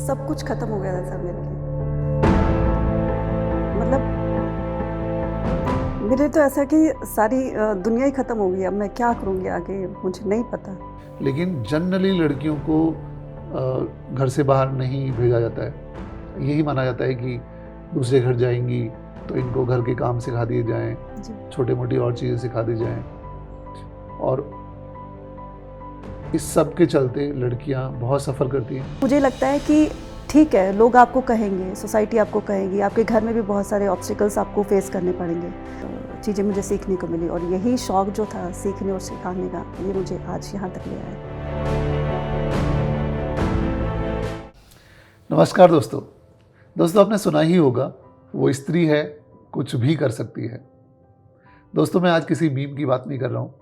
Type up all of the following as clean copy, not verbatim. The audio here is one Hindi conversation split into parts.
सब कुछ खत्म हो गया था सर मेरे लिए। मतलब मेरे तो ऐसा कि सारी दुनिया ही खत्म हो गई। अब मैं क्या करूँगी आगे मुझे नहीं पता। लेकिन जनरली लड़कियों को घर से बाहर नहीं भेजा जाता है। यही माना जाता है कि दूसरे घर जाएंगी तो इनको घर के काम सिखा दिए जाएं, छोटे मोटी और चीज़ें सिखा दी जाएं। और इस सब के चलते लड़कियां बहुत सफ़र करती हैं। मुझे लगता है कि ठीक है, लोग आपको कहेंगे, सोसाइटी आपको कहेगी, आपके घर में भी बहुत सारे ऑब्स्टिकल्स आपको फेस करने पड़ेंगे। तो चीज़ें मुझे सीखने को मिली और यही शौक़ जो था सीखने और सिखाने का, ये मुझे आज यहाँ तक ले आया। नमस्कार दोस्तों आपने सुना ही होगा, वो स्त्री है कुछ भी कर सकती है। दोस्तों मैं आज किसी मीम की बात नहीं कर रहा हूँ,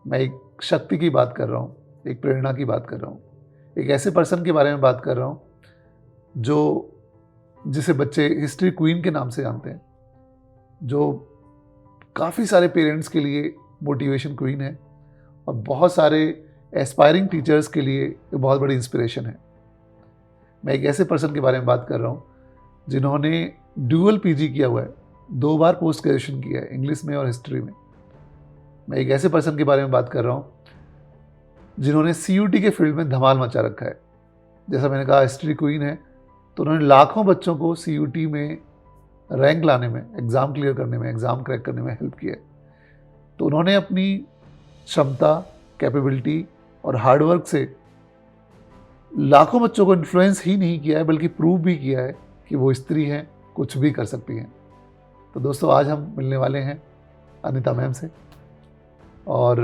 मैं एक शक्ति की बात कर रहा हूँ, एक प्रेरणा की बात कर रहा हूँ, एक ऐसे पर्सन के बारे में बात कर रहा हूँ जिसे बच्चे हिस्ट्री क्वीन के नाम से जानते हैं, जो काफ़ी सारे पेरेंट्स के लिए मोटिवेशन क्वीन है और बहुत सारे एस्पायरिंग टीचर्स के लिए बहुत बड़ी इंस्पिरेशन है। मैं एक ऐसे पर्सन के बारे में बात कर रहा हूँ जिन्होंने ड्यूअल पीजी किया हुआ है, 2 बार पोस्ट ग्रेजुएशन किया है, इंग्लिश में और हिस्ट्री में। मैं एक ऐसे पर्सन के बारे में बात कर रहा हूँ जिन्होंने सीयूटी के फील्ड में धमाल मचा रखा है। जैसा मैंने कहा हिस्ट्री क्वीन है, तो उन्होंने लाखों बच्चों को सीयूटी में रैंक लाने में, एग्ज़ाम क्लियर करने में, एग्ज़ाम क्रैक करने में हेल्प किया है। तो उन्होंने अपनी क्षमता, कैपेबिलिटी और हार्डवर्क से लाखों बच्चों को इन्फ्लुएंस ही नहीं किया है, बल्कि प्रूव भी किया है कि वो स्त्री हैं, कुछ भी कर सकती हैं। तो दोस्तों आज हम मिलने वाले हैं अनीता मैम से। और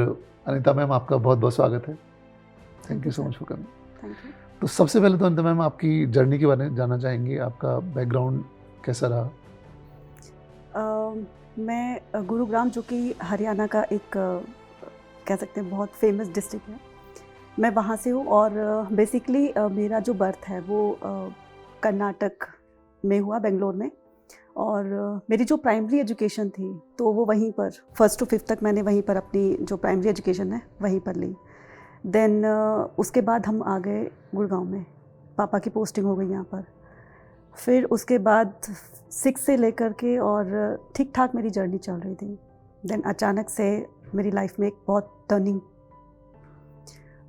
अनीता मैम, आपका बहुत बहुत स्वागत है। Thank you so much for coming. Thank you. तो सबसे पहले तो अनीता मैम आपकी जर्नी के बारे में जानना चाहेंगे, आपका बैकग्राउंड कैसा रहा? मैं गुरुग्राम, जो कि हरियाणा का एक कह सकते हैं बहुत फेमस डिस्ट्रिक्ट है, मैं वहाँ से हूँ। और बेसिकली मेरा जो बर्थ है वो कर्नाटक में हुआ, बेंगलोर में। और मेरी जो प्राइमरी एजुकेशन थी तो वो वहीं पर 1st to 5th तक मैंने वहीं पर अपनी जो प्राइमरी एजुकेशन है वहीं पर ली। देन उसके बाद हम आ गए गुड़गांव में, पापा की पोस्टिंग हो गई यहाँ पर। फिर उसके बाद 6 से लेकर के और ठीक ठाक मेरी जर्नी चल रही थी। देन अचानक से मेरी लाइफ में एक बहुत टर्निंग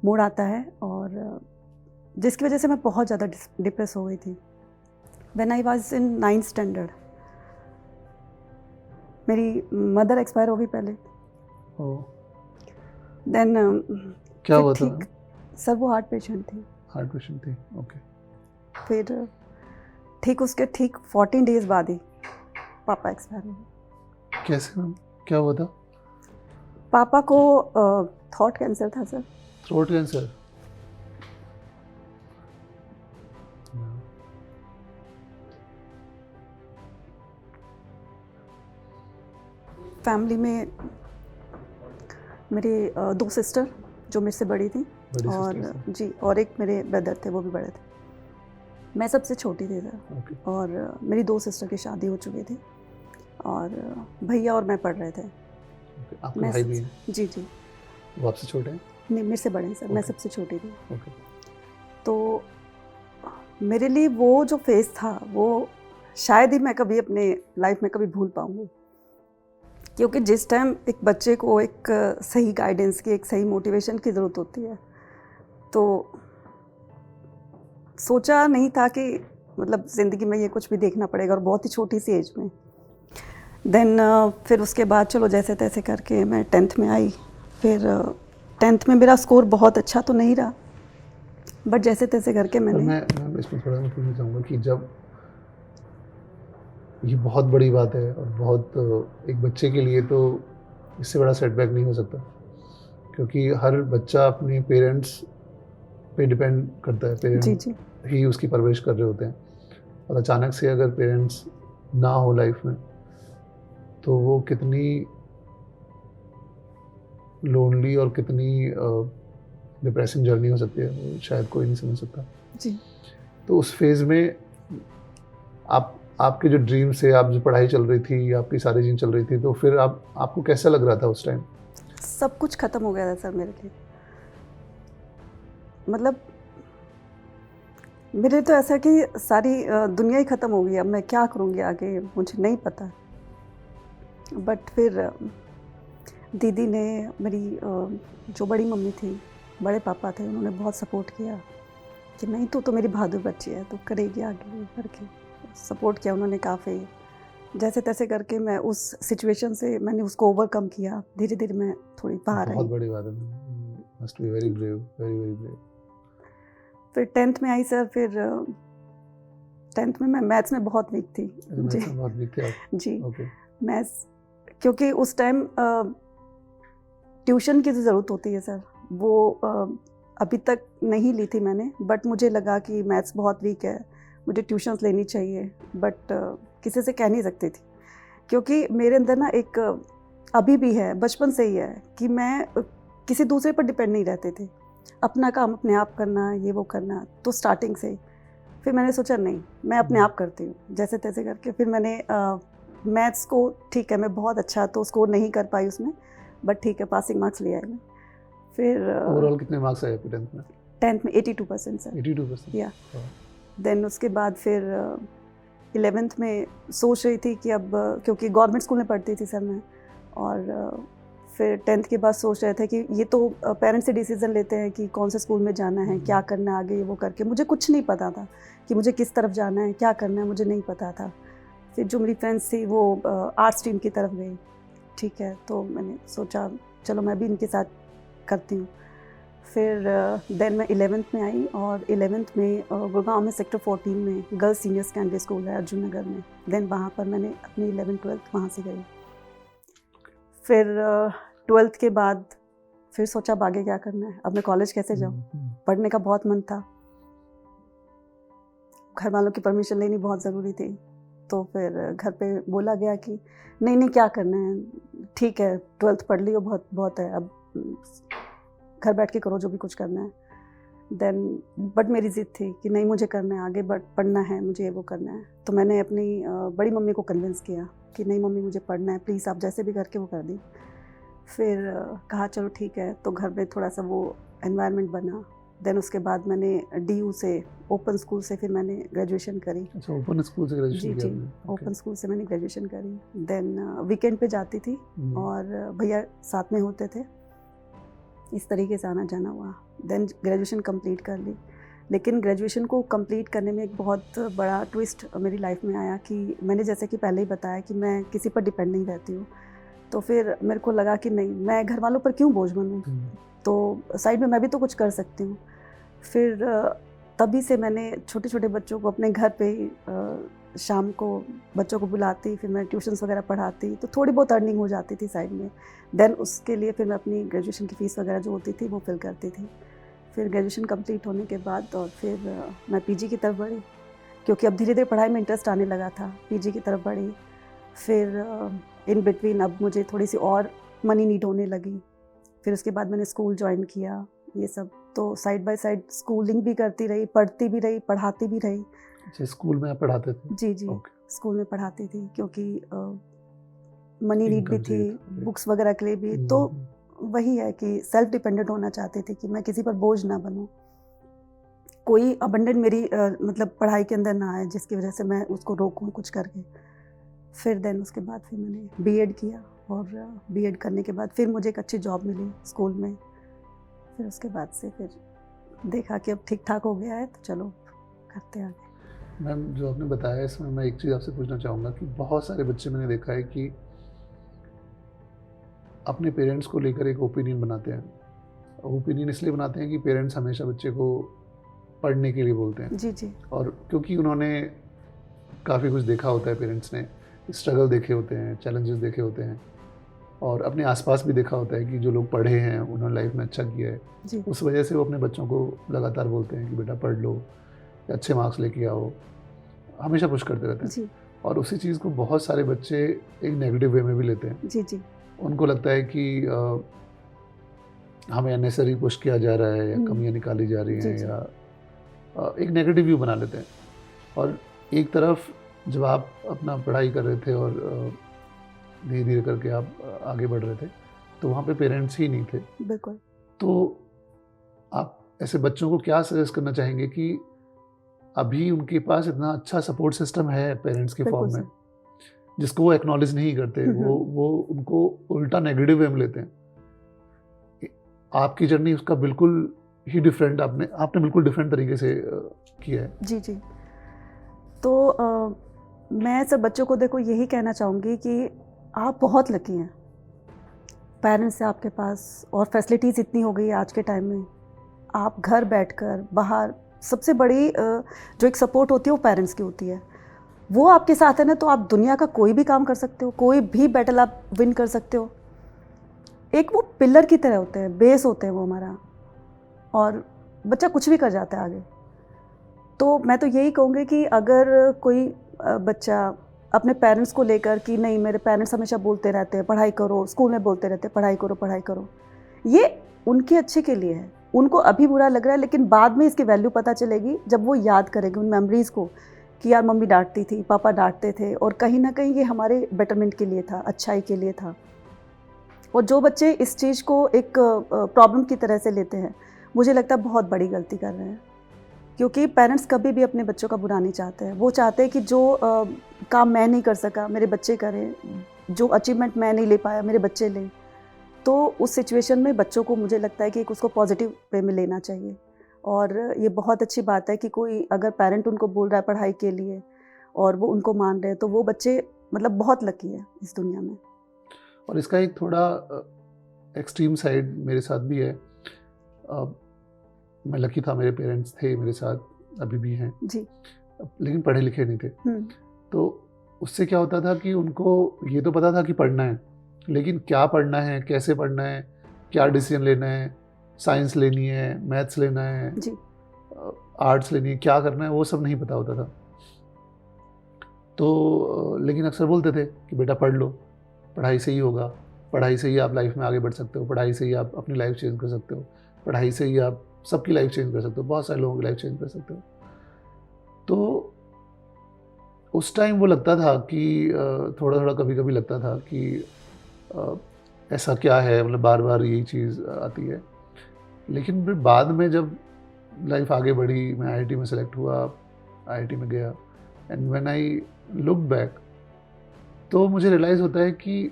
मोड़ आता है और जिसकी वजह से मैं बहुत ज़्यादा डिप्रेस हो गई थी। When I was in 9th standard, मेरी मदर एक्सपायर हो गई पहले। देन क्या हुआ था? सर वो हार्ट पेशेंट थी। हार्ट पेशेंट थी, ओके। फिर उसके 14 डेज बाद ही पापा एक्सपायर हो गए। कैसे मैम, क्या हुआ था? पापा को थ्रोट कैंसर था सर। Throat cancer? फैमिली में मेरे 2 सिस्टर जो मेरे से बड़ी थी, और जी, और एक मेरे ब्रदर थे, वो भी बड़े थे। मैं सबसे छोटी थी सर। okay. और मेरी 2 सिस्टर की शादी हो चुकी थी और भैया और मैं पढ़ रहे थे। okay. आपके भाई भी हैं? जी जी। वो आपसे छोटे हैं? नहीं, मेरे से बड़े हैं सर। okay. मैं सबसे छोटी थी। okay. तो मेरे लिए वो जो फेज़ था वो शायद ही मैं कभी अपने लाइफ में कभी भूल पाऊँगी, क्योंकि जिस टाइम एक बच्चे को एक सही गाइडेंस की, एक सही मोटिवेशन की ज़रूरत होती है, तो सोचा नहीं था कि मतलब ज़िंदगी में ये कुछ भी देखना पड़ेगा, और बहुत ही छोटी सी एज में। देन फिर उसके बाद चलो जैसे तैसे करके मैं 10th में आई। फिर 10th में मेरा स्कोर बहुत अच्छा तो नहीं रहा, बट जैसे तैसे करके मैंने मैं इसमें थोड़ा सा पूछना चाहूँगा कि जब ये बहुत बड़ी बात है और बहुत एक बच्चे के लिए तो इससे बड़ा सेटबैक नहीं हो सकता, क्योंकि हर बच्चा अपने पेरेंट्स पे डिपेंड करता है। पेरेंट्स ही उसकी परवरिश कर रहे होते हैं, और अचानक से अगर पेरेंट्स ना हो लाइफ में तो वो कितनी लोनली और कितनी डिप्रेसिंग जर्नी हो सकती है, वो शायद कोई नहीं समझ सकता जी। तो उस फेज़ में आपके जो ड्रीम्स है, आप जो पढ़ाई चल रही थी, आपकी सारी चीज़ें चल रही थी, तो फिर आपको कैसा लग रहा था उस टाइम? सब कुछ ख़त्म हो गया था सर मेरे लिए। मतलब मेरे तो ऐसा कि सारी दुनिया ही ख़त्म हो गई, अब मैं क्या करूँगी आगे मुझे नहीं पता। बट फिर दीदी ने, मेरी जो बड़ी मम्मी थी, बड़े पापा थे, उन्होंने बहुत सपोर्ट किया कि नहीं तू तो मेरी बहादुर बच्ची है, तू करेगी आगे करके। सपोर्ट किया उन्होंने काफ़ी। जैसे तैसे करके मैं उस सिचुएशन से मैंने उसको ओवरकम किया। धीरे-धीरे मैं थोड़ी बाहर आई। बहुत बड़ी बात है। Must be very brave, very very brave. फिर 10th में आई सर, फिर 10th में मैं मैथ्स में बहुत वीक थी। मैथ्स में बहुत वीक थे आप? जी, ओके। मैथ्स, क्योंकि उस टाइम ट्यूशन की तो ज़रूरत होती है सर, वो अभी तक नहीं ली थी मैंने, बट मुझे लगा कि मैथ्स बहुत वीक है, मुझे ट्यूशन्स लेनी चाहिए। बट किसी से कह नहीं सकती थी, क्योंकि मेरे अंदर ना एक अभी भी है, बचपन से ही है कि मैं किसी दूसरे पर डिपेंड नहीं रहते थे, अपना काम अपने आप करना, ये वो करना। तो स्टार्टिंग से फिर मैंने सोचा नहीं, मैं अपने आप करती हूँ जैसे तैसे करके। फिर मैंने मैथ्स को, ठीक है मैं बहुत अच्छा तो स्कोर नहीं कर पाई उसमें, बट ठीक है पासिंग मार्क्स ले आई मैं। फिर ओवरऑल कितने मार्क्स आए आपके 10th में? 10th में 82% सर। 82%? या देन उसके बाद फिर 11th में सोच रही थी कि अब, क्योंकि गवर्नमेंट स्कूल में पढ़ती थी सर मैं, और फिर 10th के बाद सोच रहे थे कि ये तो पेरेंट्स से डिसीज़न लेते हैं कि कौन से स्कूल में जाना है, क्या करना है आगे, वो करके। मुझे कुछ नहीं पता था कि मुझे किस तरफ जाना है, क्या करना है, मुझे नहीं पता था। फिर जो मेरी फ्रेंड्स थी वो आर्ट्स स्ट्रीम की तरफ गई, ठीक है, तो मैंने सोचा चलो मैं भी इनके साथ करती हूँ। फिर देन मैं 11th में आई, और 11th में गुड़गांव में सेक्टर 14 में गर्ल्स सीनियर सेकेंडरी स्कूल है अर्जुन नगर में। देन वहाँ पर मैंने अपनी 11th-12th वहाँ से गई। फिर 12th के बाद फिर सोचा अब आगे क्या करना है, अब मैं कॉलेज कैसे जाऊँ। पढ़ने का बहुत मन था, घर वालों की परमिशन लेनी बहुत ज़रूरी थी। तो फिर घर पे बोला गया कि नहीं नहीं क्या करना है, ठीक है 12th पढ़ लियो, बहुत बहुत है, अब घर बैठ के करो जो भी कुछ करना है। देन बट मेरी ज़िद थी कि नहीं मुझे करना है आगे, बट पढ़ना है मुझे, वो करना है। तो मैंने अपनी बड़ी मम्मी को कन्विंस किया कि नहीं मम्मी मुझे पढ़ना है, प्लीज़ आप जैसे भी करके वो कर दी। फिर कहा चलो ठीक है, तो घर में थोड़ा सा वो एनवायरनमेंट बना। देन उसके बाद मैंने DU से, ओपन स्कूल से फिर मैंने ग्रेजुएशन करी। अच्छा, ओपन स्कूल से ग्रेजुएशन किया आपने? ओपन स्कूल से मैंने ग्रेजुएशन करी। देन वीकेंड पे जाती थी और भैया साथ में होते थे, इस तरीके से आना जाना हुआ। देन ग्रेजुएशन कंप्लीट कर ली। लेकिन ग्रेजुएशन को कंप्लीट करने में एक बहुत बड़ा ट्विस्ट मेरी लाइफ में आया कि मैंने जैसे कि पहले ही बताया कि मैं किसी पर डिपेंड नहीं रहती हूँ। तो फिर मेरे को लगा कि नहीं, मैं घर वालों पर क्यों बोझ बनूँ, तो साइड में मैं भी तो कुछ कर सकती हूँ। फिर तभी से मैंने छोटे छोटे बच्चों को अपने घर पे ही शाम को बच्चों को बुलाती, फिर मैं ट्यूशन्स वगैरह पढ़ाती, तो थोड़ी बहुत अर्निंग हो जाती थी साइड में। देन उसके लिए फिर मैं अपनी ग्रेजुएशन की फ़ीस वगैरह जो होती थी वो फिल करती थी। फिर ग्रेजुएशन कंप्लीट होने के बाद और फिर मैं PG की तरफ बढ़ी, क्योंकि अब धीरे धीरे पढ़ाई में इंटरेस्ट आने लगा था। PG की तरफ बढ़ी। फिर इन बिटवीन अब मुझे थोड़ी सी और मनी नीड होने लगी। फिर उसके बाद मैंने स्कूल ज्वाइन किया, ये सब। तो साइड बाय साइड स्कूलिंग भी करती रही, पढ़ती भी रही, पढ़ाती भी रही। अच्छा, स्कूल में आप पढ़ाते थे? जी जी, स्कूल में पढ़ाती थी, क्योंकि मनी नीड भी थी, बुक्स वगैरह के लिए भी। तो वही है कि सेल्फ डिपेंडेंट होना चाहती थी कि मैं किसी पर बोझ ना बनूं, कोई अबंडेंट मेरी मतलब पढ़ाई के अंदर ना आए जिसकी वजह से मैं उसको रोकूं कुछ करके। फिर देन उसके बाद फिर मैंने B.Ed किया, और B.Ed करने के बाद फिर मुझे एक अच्छी जॉब मिली स्कूल में। फिर उसके बाद से फिर देखा कि अब ठीक ठाक हो गया है, तो चलो करते आगे। मैम, जो आपने बताया इसमें मैं एक चीज़ आपसे पूछना चाहूँगा कि बहुत सारे बच्चे मैंने देखा है कि अपने पेरेंट्स को लेकर एक ओपिनियन बनाते हैं। ओपिनियन इसलिए बनाते हैं कि पेरेंट्स हमेशा बच्चे को पढ़ने के लिए बोलते हैं। जी जी। और क्योंकि उन्होंने काफ़ी कुछ देखा होता है, पेरेंट्स ने स्ट्रगल देखे होते हैं, चैलेंजेस देखे होते हैं, और अपने आसपास भी देखा होता है कि जो लोग पढ़े हैं उन्होंने लाइफ में अच्छा किया है जी। उस वजह से वो अपने बच्चों को लगातार बोलते हैं कि बेटा पढ़ लो, अच्छे मार्क्स लेके आओ, हमेशा पुश करते रहते हैं जी और उसी चीज़ को बहुत सारे बच्चे एक नेगेटिव वे में भी लेते हैं। जी जी। उनको लगता है कि हमें अननेसेसरी पुश किया जा रहा है या कमियां निकाली जा रही हैं, या एक नेगेटिव व्यू बना लेते हैं। और एक तरफ जब आप अपना पढ़ाई कर रहे थे और धीरे धीरे करके आप आगे बढ़ रहे थे, तो वहाँ पे पेरेंट्स ही नहीं थे। बिल्कुल। तो आप ऐसे बच्चों को क्या सजेस्ट करना चाहेंगे कि अभी उनके पास इतना अच्छा सपोर्ट सिस्टम है पेरेंट्स के बिल्कुल फॉर्म में, सर। जिसको वो एक्नॉलेज नहीं करते, वो उनको उल्टा नेगेटिव वे में लेते हैं। आपकी जर्नी उसका बिल्कुल ही डिफरेंट, आपने बिल्कुल डिफरेंट तरीके से किया है। जी जी। तो मैं सब बच्चों को देखो यही कहना चाहूँगी कि आप बहुत लकी हैं, पेरेंट्स से आपके पास, और फैसिलिटीज़ इतनी हो गई है आज के टाइम में। आप घर बैठकर बाहर, सबसे बड़ी जो एक सपोर्ट होती है वो पेरेंट्स की होती है। वो आपके साथ है ना, तो आप दुनिया का कोई भी काम कर सकते हो, कोई भी बैटल आप विन कर सकते हो। एक वो पिलर की तरह होते हैं, बेस होते हैं वो हमारा, और बच्चा कुछ भी कर जाता है आगे। तो मैं तो यही कहूँगी कि अगर कोई बच्चा अपने पेरेंट्स को लेकर कि नहीं, मेरे पेरेंट्स हमेशा बोलते रहते हैं पढ़ाई करो, स्कूल में बोलते रहते हैं पढ़ाई करो पढ़ाई करो, ये उनके अच्छे के लिए है। उनको अभी बुरा लग रहा है, लेकिन बाद में इसकी वैल्यू पता चलेगी जब वो याद करेंगे उन मेमोरीज़ को कि यार मम्मी डांटती थी, पापा डांटते थे, और कहीं ना कहीं ये हमारे बेटरमेंट के लिए था, अच्छाई के लिए था। और जो बच्चे इस चीज़ को एक प्रॉब्लम की तरह से लेते हैं, मुझे लगता है बहुत बड़ी गलती कर रहे हैं, क्योंकि पेरेंट्स कभी भी अपने बच्चों का बुरा नहीं चाहते हैं। वो चाहते हैं कि जो काम मैं नहीं कर सका मेरे बच्चे करें, जो अचीवमेंट मैं नहीं ले पाया मेरे बच्चे लें। तो उस सिचुएशन में बच्चों को, मुझे लगता है कि उसको पॉजिटिव वे में लेना चाहिए। और ये बहुत अच्छी बात है कि कोई अगर पेरेंट उनको बोल रहा है पढ़ाई के लिए और वो उनको मान रहे हैं, तो वो बच्चे मतलब बहुत लकी है इस दुनिया में। और इसका एक थोड़ा एक्सट्रीम साइड मेरे साथ भी है। मैं लकी था, मेरे पेरेंट्स थे मेरे साथ, अभी भी हैं जी। लेकिन पढ़े लिखे नहीं थे। तो उससे क्या होता था कि उनको ये तो पता था कि पढ़ना है, लेकिन क्या पढ़ना है, कैसे पढ़ना है, क्या डिसीजन लेना है, साइंस लेनी है, मैथ्स लेना है जी। आर्ट्स लेनी है, क्या करना है, वो सब नहीं पता होता था। तो लेकिन अक्सर बोलते थे कि बेटा पढ़ लो, पढ़ाई से ही होगा, पढ़ाई से ही आप लाइफ में आगे बढ़ सकते हो, पढ़ाई से ही आप अपनी लाइफ चेंज कर सकते हो, पढ़ाई से ही आप सबकी लाइफ चेंज कर सकते हो, बहुत सारे लोगों की लाइफ चेंज कर सकते हो। तो उस टाइम वो लगता था कि थोड़ा थोड़ा कभी कभी लगता था कि ऐसा क्या है, मतलब बार बार यही चीज़ आती है। लेकिन फिर बाद में जब लाइफ आगे बढ़ी, मैं आईआईटी में सेलेक्ट हुआ, आईआईटी में गया, and when I look back, तो मुझे रियलाइज़ होता है कि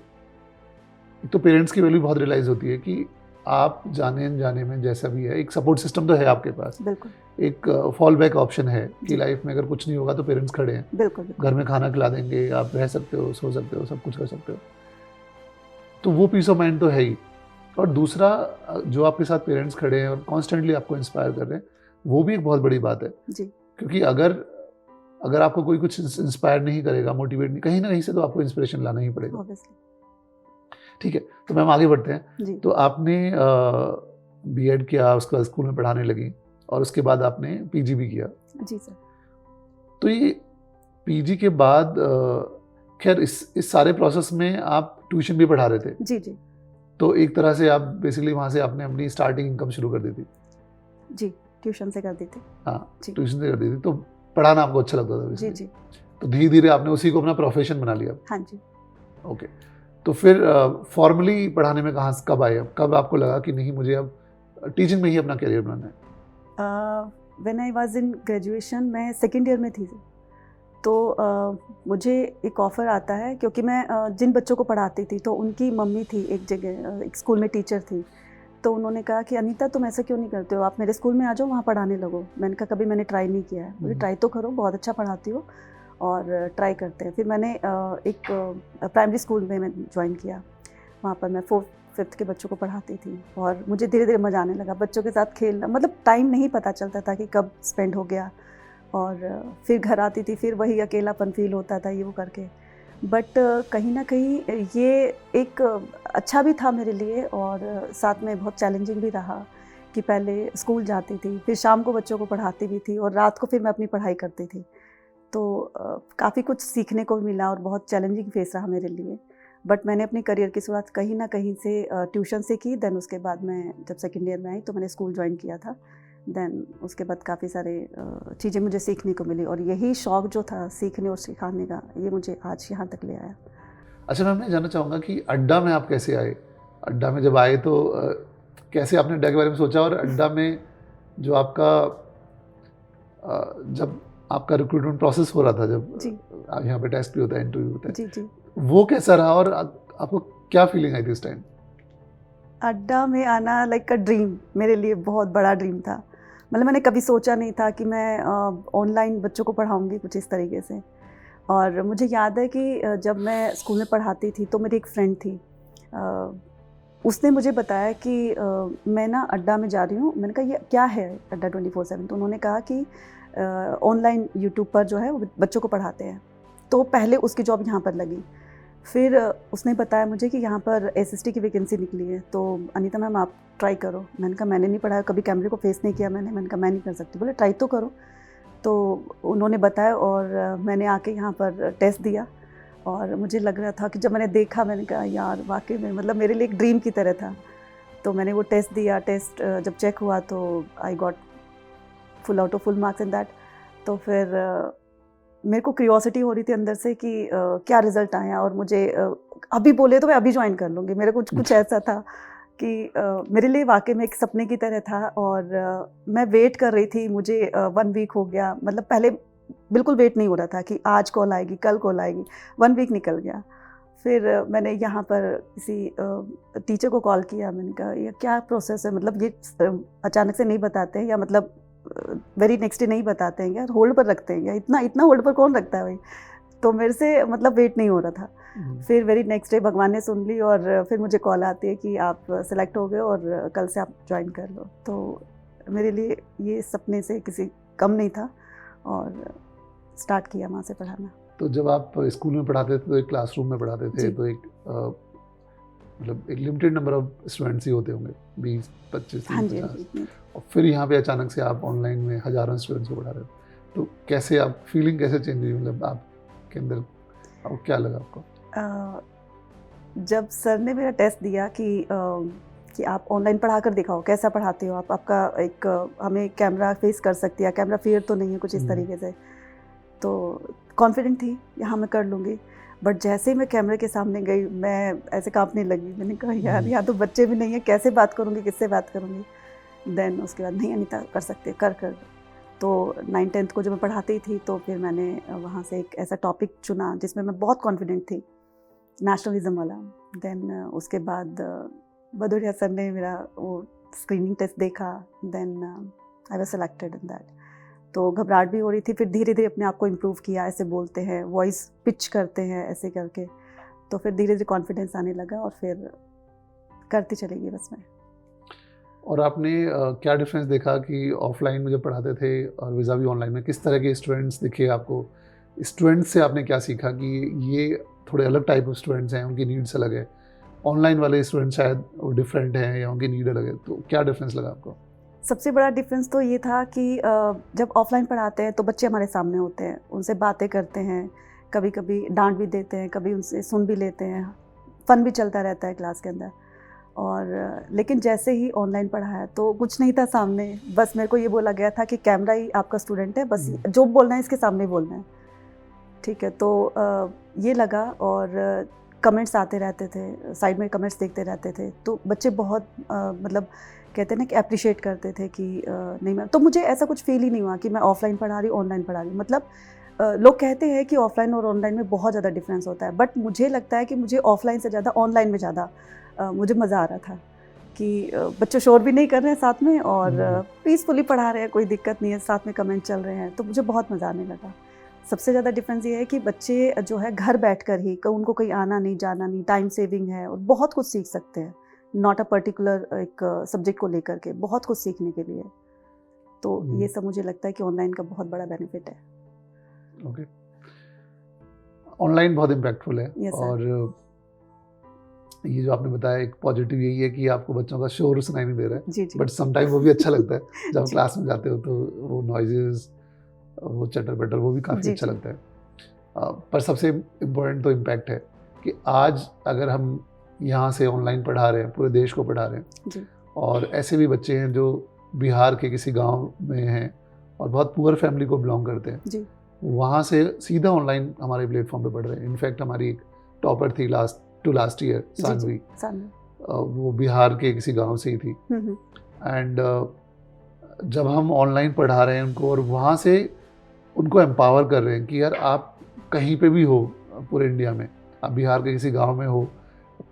तो पेरेंट्स की वैल्यू बहुत रियलाइज़ होती है कि आप जाने अनजाने में जैसा भी है, एक सपोर्ट सिस्टम तो है आपके पास, बिल्कुल। एक फॉल बैक ऑप्शन है कि लाइफ में अगर कुछ नहीं होगा तो पेरेंट्स खड़े हैं, बिल्कुल बिल्कुल। घर में खाना खिला देंगे, आप रह सकते हो, सो सकते हो, सब कुछ कर सकते हो। तो वो पीस ऑफ माइंड तो है ही। और दूसरा, जो आपके साथ पेरेंट्स खड़े हैं और कॉन्स्टेंटली आपको इंस्पायर कर रहे हैं, वो भी एक बहुत बड़ी बात है। जी। क्योंकि अगर आपको कोई कुछ इंस्पायर नहीं करेगा, मोटिवेट नहीं, कहीं ना कहीं से तो आपको इंस्पिरेशन लाना ही पड़ेगा। ऑब्वियसली। ठीक है, तो मैम आगे बढ़ते हैं। जी। तो आपने बीएड किया, उसके बाद स्कूल में पढ़ाने लगी, और उसके बाद आपने पीजी भी किया। जी सर। तो ये पीजी के बाद खैर इस सारे प्रोसेस में आप ट्यूशन भी पढ़ा रहे थे। जी जी। तो एक तरह से आप बेसिकली वहाँ से आपने अपनी स्टार्टिंग इनकम शुरू कर दी थी। जी, ट्यूशन से कर दी थी। हाँ, जी। ट्यूशन से कर दी थी। तो पढ़ाना आपको अच्छा लगता था जी basically। जी। तो धीरे धीरे आपने उसी को अपना प्रोफेशन बना लिया। हाँ जी। ओके, तो फिर फॉर्मली पढ़ाने में कब आए, कब आपको लगा कि नहीं, मुझे अब टीचिंग में ही अपना करियर बनाना है? When I was in graduation, मैं सेकेंड ईयर में थी, तो मुझे एक ऑफ़र आता है, क्योंकि मैं जिन बच्चों को पढ़ाती थी तो उनकी मम्मी थी एक जगह, एक स्कूल में टीचर थी। तो उन्होंने कहा कि अनीता तुम ऐसा क्यों नहीं करते हो, आप मेरे स्कूल में आ जाओ, वहाँ पढ़ाने लगो। मैंने कहा कभी मैंने ट्राई नहीं किया है। मुझे ट्राई तो करो, बहुत अच्छा पढ़ाती हो, और ट्राई करते हैं। फिर मैंने एक प्राइमरी स्कूल में मैं ज्वाइन किया। वहाँ पर मैं 4th 5th के बच्चों को पढ़ाती थी, और मुझे धीरे धीरे मज़ा आने लगा बच्चों के साथ खेलना। मतलब टाइम नहीं पता चलता था कि कब स्पेंड हो गया, और फिर घर आती थी, फिर वही अकेलापन फील होता था ये वो करके। बट कहीं ना कहीं ये एक अच्छा भी था मेरे लिए, और साथ में बहुत चैलेंजिंग भी रहा कि पहले स्कूल जाती थी, फिर शाम को बच्चों को पढ़ाती भी थी, और रात को फिर मैं अपनी पढ़ाई करती थी। तो काफ़ी कुछ सीखने को मिला, और बहुत चैलेंजिंग फेस रहा मेरे लिए। बट मैंने अपने करियर की शुरुआत कहीं ना कहीं से ट्यूशन से की। देन उसके बाद मैं जब सेकेंड ईयर में आई तो मैंने स्कूल ज्वाइन किया था। देन उसके बाद काफ़ी सारे चीज़ें मुझे सीखने को मिली, और यही शौक़ जो था सीखने और सिखाने का, ये मुझे आज यहाँ तक ले आया। अच्छा मैम, मैं जानना चाहूँगा कि अड्डा में आप कैसे आए? अड्डा में जब आए तो कैसे आपने अड्डा के बारे में सोचा, और अड्डा में जो आपका जब आपका रिक्रूटमेंट प्रोसेस हो रहा था जब जी यहाँ पे टेस्ट भी होता है, इंटरव्यू होता है, जी जी। वो कैसा रहा और आपको क्या फीलिंग आई थी इस टाइम? अड्डा में आना लाइक अ ड्रीम, मेरे लिए बहुत बड़ा ड्रीम था। मतलब मैंने कभी सोचा नहीं था कि मैं ऑनलाइन बच्चों को पढ़ाऊँगी कुछ इस तरीके से। और मुझे याद है कि जब मैं स्कूल में पढ़ाती थी तो मेरी एक फ्रेंड थी, अ, उसने मुझे बताया कि मैं ना अड्डा में जा रही हूँ। मैंने कहा ये क्या है अड्डा 24/7? तो उन्होंने कहा कि ऑनलाइन यूट्यूब पर जो है वो बच्चों को पढ़ाते हैं। तो पहले उसकी जॉब यहाँ पर लगी। फिर उसने बताया मुझे कि यहाँ पर एसएसटी की वैकेंसी निकली है, तो अनीता मैम आप ट्राई करो। मैंने कहा मैंने नहीं पढ़ा, कभी कैमरे को फेस नहीं किया मैंने कहा मैं नहीं कर सकती। बोले ट्राई तो करो। तो उन्होंने बताया और मैंने आके यहाँ पर टेस्ट दिया और मुझे लग रहा था कि जब मैंने देखा मैंने कहा यार वाकई में मतलब मेरे लिए एक ड्रीम की तरह था। तो मैंने वो टेस्ट दिया, टेस्ट जब चेक हुआ तो I got full out of full marks in that. तो फिर मेरे को क्यूरियोसिटी हो रही थी अंदर से कि क्या रिज़ल्ट आया और मुझे अभी बोले तो मैं अभी ज्वाइन कर लूँगी। मेरा कुछ ऐसा था कि मेरे लिए वाकई में एक सपने की तरह था। और मैं वेट कर रही थी। मुझे 1 वीक हो गया, मतलब पहले बिल्कुल वेट नहीं हो रहा था कि आज कॉल आएगी, कल कॉल आएगी। 1 वीक निकल गया। फिर मैंने यहाँ पर किसी टीचर को कॉल किया। मैंने कहा ये क्या प्रोसेस है, मतलब ये अचानक से नहीं बताते हैं या मतलब वेरी नेक्स्ट डे नहीं बताते हैं, यार होल्ड पर रखते हैं, या इतना इतना होल्ड पर कौन रखता है भाई। तो मेरे से मतलब वेट नहीं हो रहा था। फिर वेरी नेक्स्ट डे भगवान ने सुन ली और फिर मुझे कॉल आती है कि आप सेलेक्ट हो गए और कल से आप ज्वाइन कर लो। तो मेरे लिए ये सपने से किसी कम नहीं था और स्टार्ट किया वहाँ से पढ़ाना। तो जब आप स्कूल में पढ़ाते थे तो एक क्लासरूम में पढ़ाते थे, तो एक मतलब एक लिमिटेड नंबर ऑफ स्टूडेंट्स ही होते होंगे, 20, 25, हाँ 30, जी 50। और फिर यहाँ पे अचानक से आप ऑनलाइन में हज़ारों स्टूडेंट्स को पढ़ा रहे हो, तो कैसे आप फीलिंग कैसे चेंज हुई, मतलब आपके अंदर आपको क्या लगा आपको? जब सर ने मेरा टेस्ट दिया कि आप ऑनलाइन पढ़ा कर दिखाओ कैसा पढ़ाते हो आप, आपका एक हमें कैमरा फेस कर सकती है, कैमरा फियर तो नहीं है कुछ इस तरीके से, तो कॉन्फिडेंट थी यहाँ मैं कर लूँगी। बट जैसे ही मैं कैमरे के सामने गई मैं ऐसे कांपने लगी। मैंने कहा यार यहाँ तो बच्चे भी नहीं है, कैसे बात करूँगी, किससे बात करूँगी। देन उसके बाद नहीं अनीता कर सकते, कर। तो 9th-10th को जब मैं पढ़ाती थी तो फिर मैंने वहाँ से एक ऐसा टॉपिक चुना जिसमें मैं बहुत कॉन्फिडेंट थी, नेशनलिज्म वाला। देन उसके बाद भदौरिया सर ने मेरा वो स्क्रीनिंग टेस्ट देखा। Then I was selected in that. तो घबराहट भी हो रही थी, फिर धीरे धीरे अपने आप को इम्प्रूव किया, ऐसे बोलते हैं, वॉइस पिच करते हैं ऐसे करके। तो फिर धीरे धीरे कॉन्फिडेंस आने लगा और फिर करती चली गई बस मैं। और आपने क्या डिफरेंस देखा कि ऑफलाइन में जब पढ़ाते थे और विज़ा भी ऑनलाइन में, किस तरह के स्टूडेंट्स दिखे आपको? स्टूडेंट्स से आपने क्या सीखा कि ये थोड़े अलग टाइप ऑफ स्टूडेंट्स हैं, उनकी नीड्स अलग है, ऑनलाइन वाले स्टूडेंट्स शायद वो डिफरेंट हैं या उनकी नीड अलग है, तो क्या डिफरेंस लगा आपको? सबसे बड़ा डिफरेंस तो ये था कि जब ऑफलाइन पढ़ाते हैं तो बच्चे हमारे सामने होते हैं, उनसे बातें करते हैं, कभी कभी डांट भी देते हैं, कभी उनसे सुन भी लेते हैं, फ़न भी चलता रहता है क्लास के अंदर। और लेकिन जैसे ही ऑनलाइन पढ़ाया तो कुछ नहीं था सामने, बस मेरे को ये बोला गया था कि कैमरा ही आपका स्टूडेंट है, बस जो बोलना है इसके सामने बोलना है, ठीक है। तो ये लगा। और कमेंट्स आते रहते थे, साइड में कमेंट्स देखते रहते थे, तो बच्चे बहुत मतलब कहते हैं ना कि अप्रिशिएट करते थे कि नहीं मैम। तो मुझे ऐसा कुछ फील ही नहीं हुआ कि मैं ऑफलाइन पढ़ा रही हूँ ऑनलाइन पढ़ा रही हूँ। मतलब लोग कहते हैं कि ऑफलाइन और ऑनलाइन में बहुत ज़्यादा डिफरेंस होता है, बट मुझे लगता है कि मुझे ऑफलाइन से ज़्यादा ऑनलाइन में ज़्यादा मुझे मज़ा आ रहा था कि बच्चे शोर भी नहीं कर रहे हैं साथ में और पीसफुली पढ़ा रहे हैं, कोई दिक्कत नहीं है, साथ में कमेंट चल रहे हैं, तो मुझे बहुत मज़ा आने लगा। सबसे ज़्यादा डिफरेंस ये है कि बच्चे जो है घर बैठकर ही, उनको कहीं आना नहीं जाना नहीं, टाइम सेविंग है और बहुत कुछ सीख सकते हैं, नॉट अ पर्टिकुलर एक सब्जेक्ट को लेकर के, बहुत कुछ सीखने के लिए। तो ये सब मुझे लगता है कि ऑनलाइन का बहुत बड़ा बेनिफिट है। ओके, ऑनलाइन बहुत इम्पैक्टफुल है। Yes, sir. और ये जो आपने बताया एक पॉजिटिव यही है कि आपको बच्चों का शोर सुनाई नहीं दे रहा है, जी जी। बट समटाइम वो भी अच्छा लगता है जब जी। क्लास में जाते हो तो वो नॉइजेस, वो चटर पटर, वो भी काफ़ी जी, अच्छा जी। लगता है। पर सबसे इम्पोर्टेंट तो इम्पैक्ट है कि आज अगर हम यहाँ से ऑनलाइन पढ़ा रहे हैं, पूरे देश को पढ़ा रहे हैं, जी और ऐसे भी बच्चे हैं जो बिहार के किसी गांव में हैं और बहुत पुअर फैमिली को बिलोंग करते हैं, जी। वहाँ से सीधा ऑनलाइन हमारे प्लेटफॉर्म पे पढ़ रहे हैं। इनफैक्ट हमारी एक टॉपर थी लास्ट ईयर, सानवी, वो बिहार के किसी गांव से ही थी। एंड जब हम ऑनलाइन पढ़ा रहे हैं उनको और वहाँ से उनको एम्पावर कर रहे हैं कि यार आप कहीं पे भी हो पूरे इंडिया में, आप बिहार के किसी गांव में हो,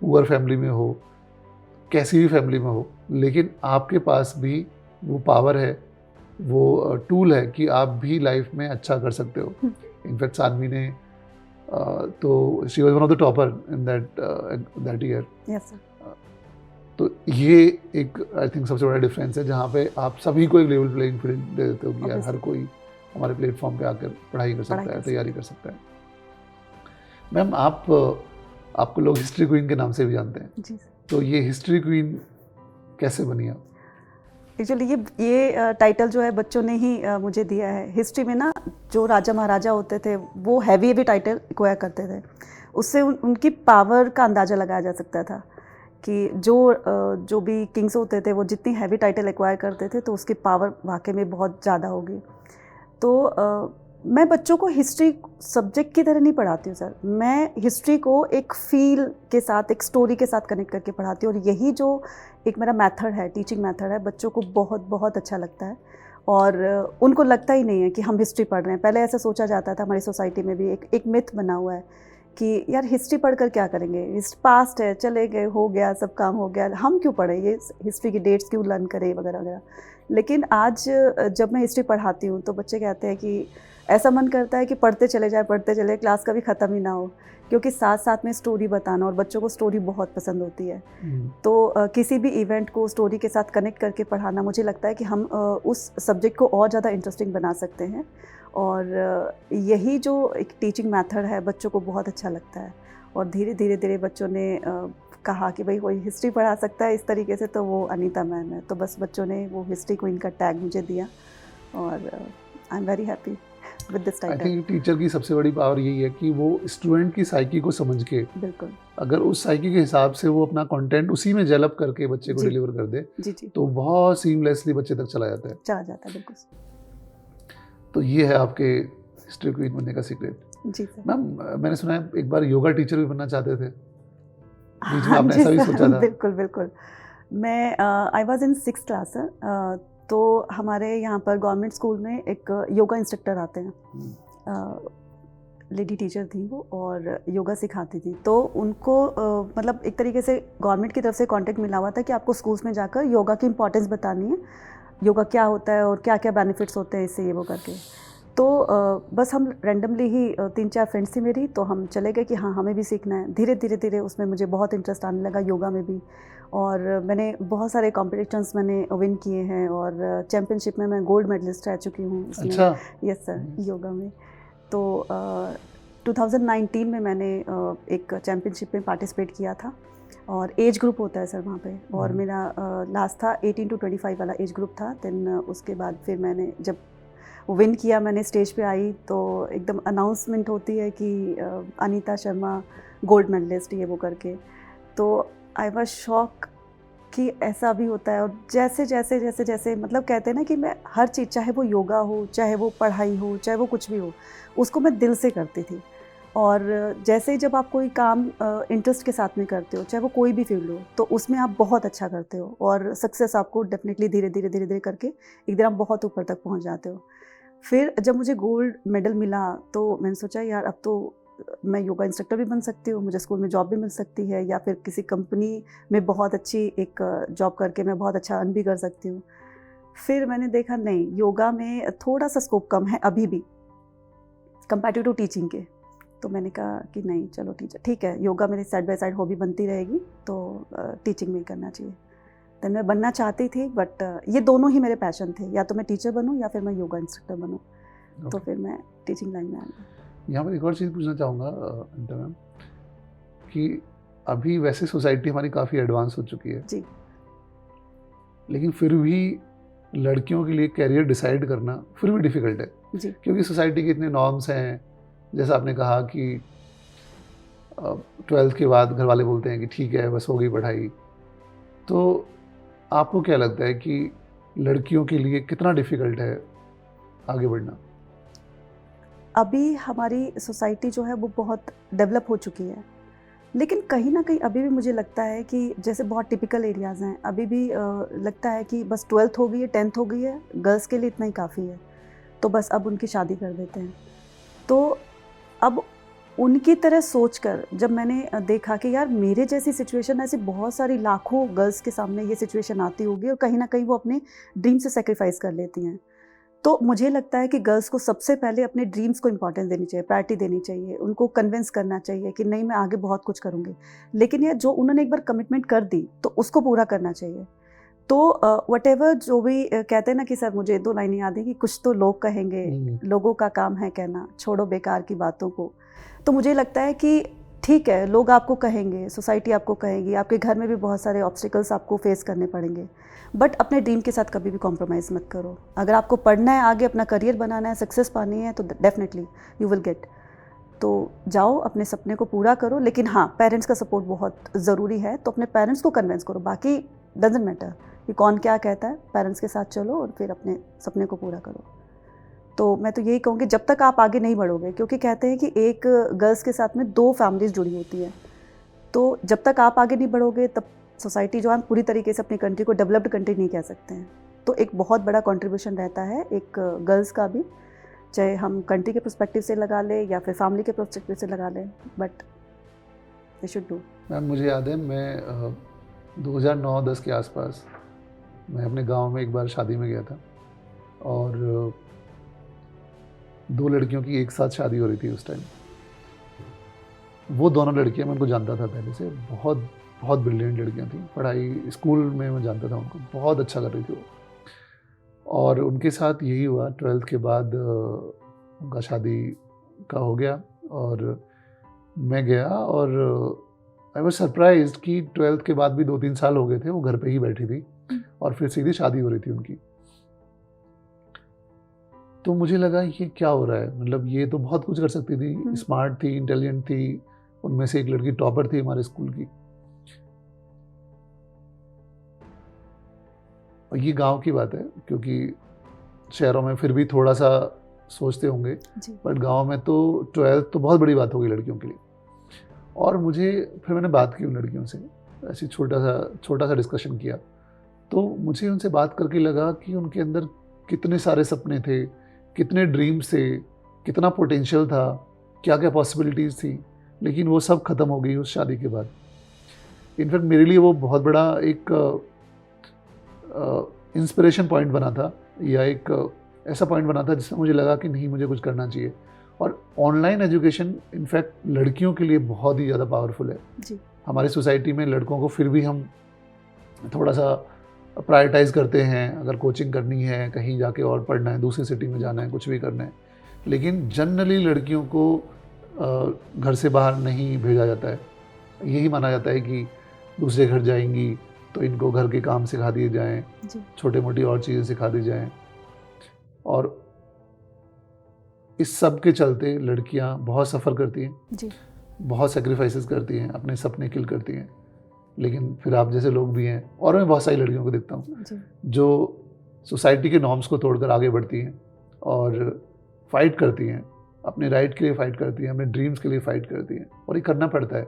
पुअर फैमिली में हो, कैसी भी फैमिली में हो, लेकिन आपके पास भी वो पावर है, वो टूल है कि आप भी लाइफ में अच्छा कर सकते हो। इनफैक्ट सानवी ने तो she was one of the topper in that year. Yes sir. तो ये एक आई थिंक सबसे बड़ा डिफरेंस है, जहाँ पे आप सभी को एक लेवल प्लेइंग फील्ड दे देते हो कि यार हर कोई हमारे प्लेटफॉर्म पे आकर पढ़ाई कर सकता है, तैयारी कर सकता है। मैम आपको लोग हिस्ट्री क्वीन के नाम से भी जानते हैं। जी। तो ये हिस्ट्री क्वीन कैसे बनी आप? एक्चुअली ये टाइटल जो है बच्चों ने ही मुझे दिया है। हिस्ट्री में ना जो राजा महाराजा होते थे वो हैवी टाइटल एक्वायर करते थे, उससे उनकी पावर का अंदाज़ा लगाया जा सकता था कि जो भी किंग्स होते थे वो जितनी हैवी टाइटल एक्वायर करते थे तो उसकी पावर वाकई में बहुत ज़्यादा होगी। तो मैं बच्चों को हिस्ट्री सब्जेक्ट की तरह नहीं पढ़ाती हूँ सर, मैं हिस्ट्री को एक फील के साथ, एक स्टोरी के साथ कनेक्ट करके पढ़ाती हूँ। और यही जो एक मेरा मेथड है, टीचिंग मेथड है, बच्चों को बहुत बहुत अच्छा लगता है। और उनको लगता ही नहीं है कि हम हिस्ट्री पढ़ रहे हैं। पहले ऐसा सोचा जाता था, हमारी सोसाइटी में भी एक मिथ बना हुआ है कि यार हिस्ट्री पढ़कर क्या करेंगे, पास्ट है, चले गए, हो गया, सब काम हो गया, हम क्यों पढ़ें, ये हिस्ट्री की डेट्स क्यों लर्न करें वगैरह वगैरह। लेकिन आज जब मैं हिस्ट्री पढ़ाती हूँ तो बच्चे कहते हैं कि ऐसा मन करता है कि पढ़ते चले जाए, क्लास का भी ख़त्म ही ना हो, क्योंकि साथ साथ में स्टोरी बताना, और बच्चों को स्टोरी बहुत पसंद होती है। तो किसी भी इवेंट को स्टोरी के साथ कनेक्ट करके पढ़ाना, मुझे लगता है कि हम उस सब्जेक्ट को और ज़्यादा इंटरेस्टिंग बना सकते हैं। और यही जो एक टीचिंग मेथड है बच्चों को बहुत अच्छा लगता है। और धीरे धीरे बच्चों ने कहा कि भाई कोई हिस्ट्री पढ़ा सकता है इस तरीके से, तो वो अनीता मैम है। तो बस बच्चों ने वो हिस्ट्री क्वीन का टैग मुझे दिया और I am very happy with this title. I think teacher की सबसे बड़ी पावर यही है कि वो स्टूडेंट की साइकी को समझ के, बिल्कुल, अगर उस साइकी के हिसाब से वो अपना कंटेंट उसी में डेवलप करके बच्चे को डिलीवर कर दे, जी जी, तो बहुत सीमलेसली बच्चे तक चला जाता है। बिल्कुल। तो ये है आपके हिस्ट्री क्वीन बनने का सीक्रेट। जी सर। मैम मैंने सुना है एक बार योगा टीचर भी बनना चाहते थे, बीच में हाँ आपने जी ऐसा भी सर, सोचा था? बिल्कुल। मैं I was in 6th class sir. तो हमारे यहाँ पर गवर्नमेंट स्कूल में एक योगा इंस्ट्रक्टर आते हैं, लेडी टीचर थी वो, और योगा सिखाती थी। तो उनको मतलब एक तरीके से गवर्नमेंट की तरफ से कांटेक्ट मिला हुआ था कि आपको स्कूल्स में जाकर योगा की इंपॉर्टेंस बतानी है, योगा क्या होता है और क्या क्या बेनिफिट्स होते हैं इससे, ये वो करके। तो बस हम रैंडमली ही 3-4 फ्रेंड्स थी मेरी, तो हम चले गए कि हाँ हमें भी सीखना है। धीरे धीरे उसमें मुझे बहुत इंटरेस्ट आने लगा योगा में भी, और मैंने बहुत सारे कॉम्पिटिशन्स मैंने विन किए हैं, और चैम्पियनशिप में मैं गोल्ड मेडलिस्ट रह चुकी हूँ इसमें। अच्छा। यस सर, योगा में। तो 2019 में मैंने एक चैम्पियनशिप में पार्टिसिपेट किया था, और एज ग्रुप होता है सर वहाँ पे, और मेरा लास्ट था 18 to 25 वाला एज ग्रुप था। देन उसके बाद फिर मैंने जब विन किया, मैंने स्टेज पे आई तो एकदम अनाउंसमेंट होती है कि अनीता शर्मा गोल्ड मेडलिस्ट, ये वो करके। तो आई वाज शॉक कि ऐसा भी होता है। और जैसे मतलब कहते हैं ना कि मैं हर चीज़, चाहे वो योगा हो, चाहे वो पढ़ाई हो, चाहे वो कुछ भी हो, उसको मैं दिल से करती थी। और जैसे ही जब आप कोई काम इंटरेस्ट के साथ में करते हो, चाहे वो कोई भी फील्ड हो, तो उसमें आप बहुत अच्छा करते हो, और सक्सेस आपको डेफिनेटली धीरे धीरे करके एक दिन आप बहुत ऊपर तक पहुंच जाते हो। फिर जब मुझे गोल्ड मेडल मिला तो मैंने सोचा यार अब तो मैं योगा इंस्ट्रक्टर भी बन सकती हूँ, मुझे स्कूल में जॉब भी मिल सकती है, या फिर किसी कंपनी में बहुत अच्छी एक जॉब करके मैं बहुत अच्छा अर्न भी कर सकती हूँ। फिर मैंने देखा नहीं, योगा में थोड़ा सा स्कोप कम है अभी भी कंपैरेटिव टू टीचिंग के। तो मैंने कहा कि नहीं, चलो टीचर ठीक है, योगा मेरी साइड बाय साइड हॉबी बनती रहेगी, तो टीचिंग में करना चाहिए। तो मैं बनना चाहती थी, बट ये दोनों ही मेरे पैशन थे, या तो मैं टीचर बनूं या फिर मैं योगा इंस्ट्रक्टर बनूं। तो फिर मैं टीचिंग लाइन में आ गई। यहाँ पर एक और चीज़ पूछना चाहूँगा अनीता मैम, कि अभी वैसे सोसाइटी हमारी काफ़ी एडवांस हो चुकी है जी, लेकिन फिर भी लड़कियों के लिए कैरियर डिसाइड करना फिर भी डिफ़िकल्ट है जी, क्योंकि सोसाइटी के इतने नॉर्म्स हैं। जैसा आपने कहा कि 12th के बाद घर वाले बोलते हैं कि ठीक है बस हो गई पढ़ाई। तो आपको क्या लगता है कि लड़कियों के लिए कितना डिफ़िकल्ट है आगे बढ़ना? अभी हमारी सोसाइटी जो है वो बहुत डेवलप हो चुकी है, लेकिन कहीं ना कहीं अभी भी मुझे लगता है कि जैसे बहुत टिपिकल एरियाज़ हैं, अभी भी लगता है कि बस 12th हो गई है, 10th हो गई है, गर्ल्स के लिए इतना ही काफ़ी है। तो बस अब उनकी शादी कर देते हैं। तो अब उनकी तरह सोचकर जब मैंने देखा कि यार मेरे जैसी सिचुएशन, ऐसी बहुत सारी लाखों गर्ल्स के सामने ये सिचुएशन आती होगी और कहीं ना कहीं वो अपने ड्रीम से सेक्रीफाइस कर लेती हैं, तो मुझे लगता है कि गर्ल्स को सबसे पहले अपने ड्रीम्स को इंपॉर्टेंस देनी चाहिए, प्रायोरिटी देनी चाहिए, उनको कन्विंस करना चाहिए कि नहीं मैं आगे बहुत कुछ करूँगी। लेकिन यार जो उन्होंने एक बार कमिटमेंट कर दी तो उसको पूरा करना चाहिए। तो व्हाटएवर जो भी कहते हैं ना कि सर मुझे 2 लाइनें याद है कि कुछ तो लोग कहेंगे, लोगों का काम है कहना, छोड़ो बेकार की बातों को। तो मुझे लगता है कि ठीक है, लोग आपको कहेंगे, सोसाइटी आपको कहेगी, आपके घर में भी बहुत सारे ऑब्स्टिकल्स आपको फेस करने पड़ेंगे, बट अपने ड्रीम के साथ कभी भी कॉम्प्रोमाइज़ मत करो। अगर आपको पढ़ना है, आगे अपना करियर बनाना है, सक्सेस पानी है, तो डेफिनेटली यू विल गेट। तो जाओ अपने सपने को पूरा करो, लेकिन हाँ पेरेंट्स का सपोर्ट बहुत ज़रूरी है। तो अपने पेरेंट्स को कन्विंस करो, बाकी डजेंट मैटर कि कौन क्या कहता है, पेरेंट्स के साथ चलो और फिर अपने सपने को पूरा करो। तो मैं तो यही कहूँगी जब तक आप आगे नहीं बढ़ोगे, क्योंकि कहते हैं कि एक गर्ल्स के साथ में 2 फैमिलीज जुड़ी होती है, तो जब तक आप आगे नहीं बढ़ोगे तब सोसाइटी जो हम पूरी तरीके से अपनी कंट्री को डेवलप्ड कंट्री नहीं कह सकते हैं। तो एक बहुत बड़ा कंट्रीब्यूशन रहता है एक गर्ल्स का भी, चाहे हम कंट्री के पर्सपेक्टिव से लगा लें या फिर फैमिली के पर्सपेक्टिव से लगा लें, but they should do. Ma'am मुझे याद है मैं 2009-10 के आसपास मैं अपने गांव में एक बार शादी में गया था और 2 लड़कियों की एक साथ शादी हो रही थी उस टाइम। वो दोनों लड़कियां मैं उनको जानता था पहले से, बहुत बहुत ब्रिलियंट लड़कियां थी, पढ़ाई स्कूल में मैं जानता था उनको, बहुत अच्छा कर रही थी वो। और उनके साथ यही हुआ, 12th के बाद उनका शादी का हो गया और मैं गया और आई वाज सरप्राइज्ड कि 12th के बाद भी 2-3 साल हो गए थे, वो घर पे ही बैठी थी और फिर सीधी शादी हो रही थी उनकी। तो मुझे लगा ये क्या हो रहा है, मतलब ये तो बहुत कुछ कर सकती थी, स्मार्ट थी, इंटेलिजेंट थी, उनमें से एक लड़की टॉपर थी हमारे स्कूल की। और ये गांव की बात है, क्योंकि शहरों में फिर भी थोड़ा सा सोचते होंगे, बट गांव में तो 12th तो बहुत बड़ी बात होगी लड़कियों के लिए। और फिर मैंने बात की उन लड़कियों से, ऐसी छोटा सा डिस्कशन किया, तो मुझे उनसे बात करके लगा कि उनके अंदर कितने सारे सपने थे, कितने ड्रीम्स थे, कितना पोटेंशियल था, क्या क्या पॉसिबिलिटीज़ थी, लेकिन वो सब ख़त्म हो गई उस शादी के बाद। इनफैक्ट मेरे लिए वो बहुत बड़ा एक इंस्पिरेशन पॉइंट बना था, या एक ऐसा पॉइंट बना था जिसमें मुझे लगा कि नहीं, मुझे कुछ करना चाहिए। और ऑनलाइन एजुकेशन इनफैक्ट लड़कियों के लिए बहुत ही ज़्यादा पावरफुल है जी। हमारी सोसाइटी में लड़कों को फिर भी हम थोड़ा सा प्रायोरिटाइज़ करते हैं, अगर कोचिंग करनी है, कहीं जाके और पढ़ना है, दूसरी सिटी में जाना है, कुछ भी करना है, लेकिन जनरली लड़कियों को घर से बाहर नहीं भेजा जाता है। यही माना जाता है कि दूसरे घर जाएंगी तो इनको घर के काम सिखा दिए जाएं, छोटे मोटी और चीज़ें सिखा दी जाएं, और इस सब के चलते लड़कियां बहुत सफ़र करती हैं जी। बहुत सेक्रीफाइसेस करती हैं, अपने सपने किल करती हैं। लेकिन फिर आप जैसे लोग भी हैं, और मैं बहुत सारी लड़कियों को देखता हूँ जो सोसाइटी के नॉर्म्स को तोड़कर आगे बढ़ती हैं और फाइट करती हैं, अपने राइट के लिए फाइट करती हैं, अपने ड्रीम्स के लिए फाइट करती हैं। और ये करना पड़ता है,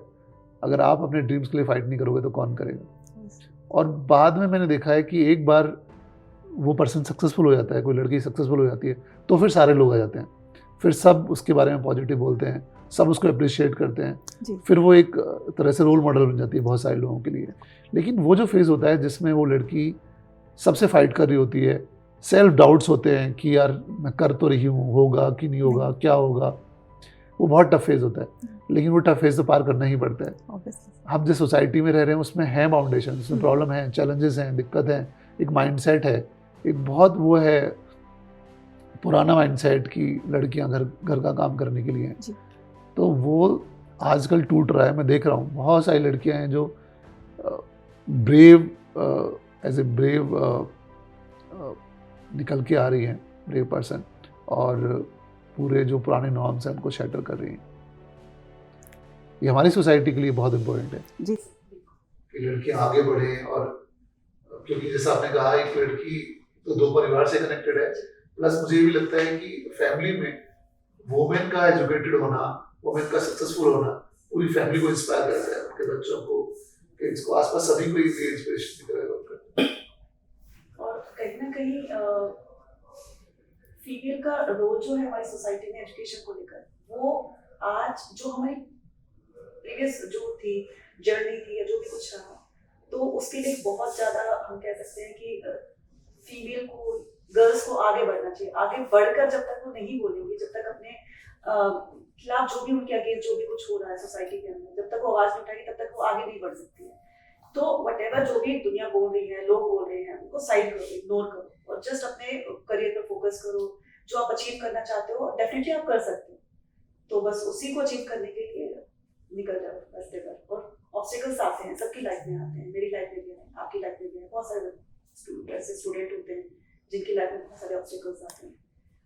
अगर आप अपने ड्रीम्स के लिए फाइट नहीं करोगे तो कौन करेगा। और बाद में मैंने देखा है कि एक बार वो पर्सन सक्सेसफुल हो जाता है, कोई लड़की सक्सेसफुल हो जाती है, तो फिर सारे लोग आ जाते हैं, फिर सब उसके बारे में पॉजिटिव बोलते हैं, सब उसको अप्रिशिएट करते हैं, फिर वो एक तरह से रोल मॉडल बन जाती है बहुत सारे लोगों के लिए। लेकिन वो जो फेज़ होता है जिसमें वो लड़की सबसे फाइट कर रही होती है, सेल्फ डाउट्स होते हैं कि यार मैं कर तो रही हूँ, होगा कि नहीं होगा, क्या होगा, वो बहुत टफ फेज़ होता है। लेकिन वो टफ फेज़ तो पार करना ही पड़ता है। हम जिस सोसाइटी में रह रहे हैं उसमें है बाउंडेशन, उसमें प्रॉब्लम है, चैलेंजेस हैं, दिक्कत है, एक माइंडसेट है, एक बहुत वो है पुराना माइंडसेट कि लड़कियां घर का काम करने के लिए हैं। तो वो आजकल टूट रहा है। मैं देख रहा हूँ बहुत सारी लड़कियां हैं जो ब्रेव एज ए ब्रेव निकल के आ रही हैं, ब्रेव पर्सन, और पूरे जो पुराने नॉर्म्स हैं उनको शैटर कर रही हैं। ये हमारी सोसाइटी के लिए बहुत इम्पोर्टेंट है जी, कि लड़कियां आगे बढ़े। और क्योंकि जैसा आपने कहा, एक लड़की तो 2 परिवार से कनेक्टेड है, प्लस मुझे ये भी लगता है कि फैमिली में वुमेन का एजुकेटेड होना, वुमेन का सक्सेसफुल होना पूरी फैमिली को इंस्पायर करता है, उनके बच्चों को, कि इसको आसपास सभी को ये इंस्पिरेशन दिख रहा है। और कहीं ना कहीं फीमेल का रोल जो है हमारी सोसाइटी में एजुकेशन को लेकर, वो आज जो हमारी प्रीवियस जो थी जर्नी थी या जो भी कुछ रहा, तो उसके लिए बहुत ज़्यादा हम कह सकते हैं कि फीमेल को, गर्ल्स को आगे बढ़ना चाहिए। आगे बढ़कर जब तक वो नहीं बोलेंगी, जब तक अपने खिलाफ जो भी उनके अगेंस्ट जो भी कुछ हो रहा है सोसाइटी के अंदर, जब तक वो आवाज़ नहीं उठाएगी तब तक वो आगे नहीं बढ़ सकती है। तो वटेवर जो भी दुनिया बोल रही है, लोग बोल रहे हैं, उनको साइड करो, इग्नोर करो और जस्ट अपने करियर पर फोकस करो। जो आप अचीव करना चाहते हो डेफिनेटली आप कर सकते हो, तो बस उसी को अचीव करने के लिए निकल जाओ रास्ते पर। और ऑब्स्टिकल्स आते हैं, सबकी लाइफ में आते हैं, मेरी लाइफ में भी आए, आपकी लाइफ में भी आए, बहुत सारे ऐसे स्टूडेंट होते हैं जिनकी लाइफ में बहुत सारे ऑब्स्टिकल्स आते हैं,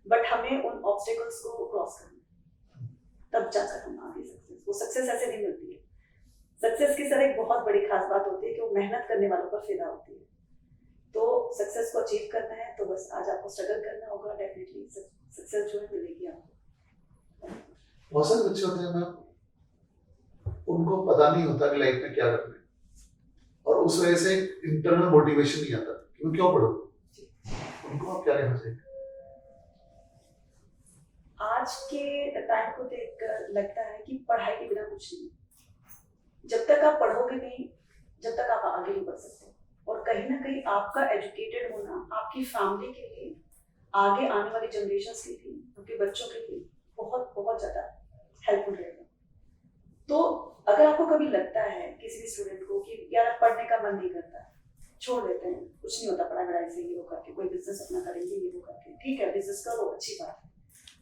बट हमें उन ऑब्स्टिकल्स को क्रॉस करना है, तब जाकर हम आगे सक्सेस। वो सक्सेस ऐसे नहीं मिलती है। सक्सेस की सर एक बहुत बड़ी खास बात होती है कि वो मेहनत करने वालों पर फिदा होती है। तो सक्सेस को अचीव करना है तो बस आज आपको स्ट्रगल करना होगा, डेफिनेटली सक्सेस जो है मिलेगी आपको। बहुत सारे बच्चे होते हैं मैम, उनको पता नहीं होता कि लाइफ में क्या करना है, और उस वजह से इंटरनल मोटिवेशन नहीं आता कि वो क्यों पढ़ो। उनको आप क्या कहना चाहिए? आज के टाइम को देखकर लगता है कि पढ़ाई के बिना कुछ नहीं। जब तक आप पढ़ोगे नहीं, जब तक आप आगे नहीं बढ़ सकते। और कहीं ना कहीं आपका एजुकेटेड होना आपकी फैमिली के लिए, आगे आने वाली जनरेशंस के लिए, उनके बच्चों के लिए बहुत बहुत ज़्यादा हेल्पफुल रहेगा। तो अगर आपको कभी लगता है किसी भी स्टूडेंट को कि यार पढ़ने का मन नहीं करता, छोड़ देते हैं, कुछ नहीं होता पढ़ाई से, ये वो करके कोई बिजनेस अपना करेंगे, ये वो करके, ठीक है बिजनेस करो, अच्छी बात है,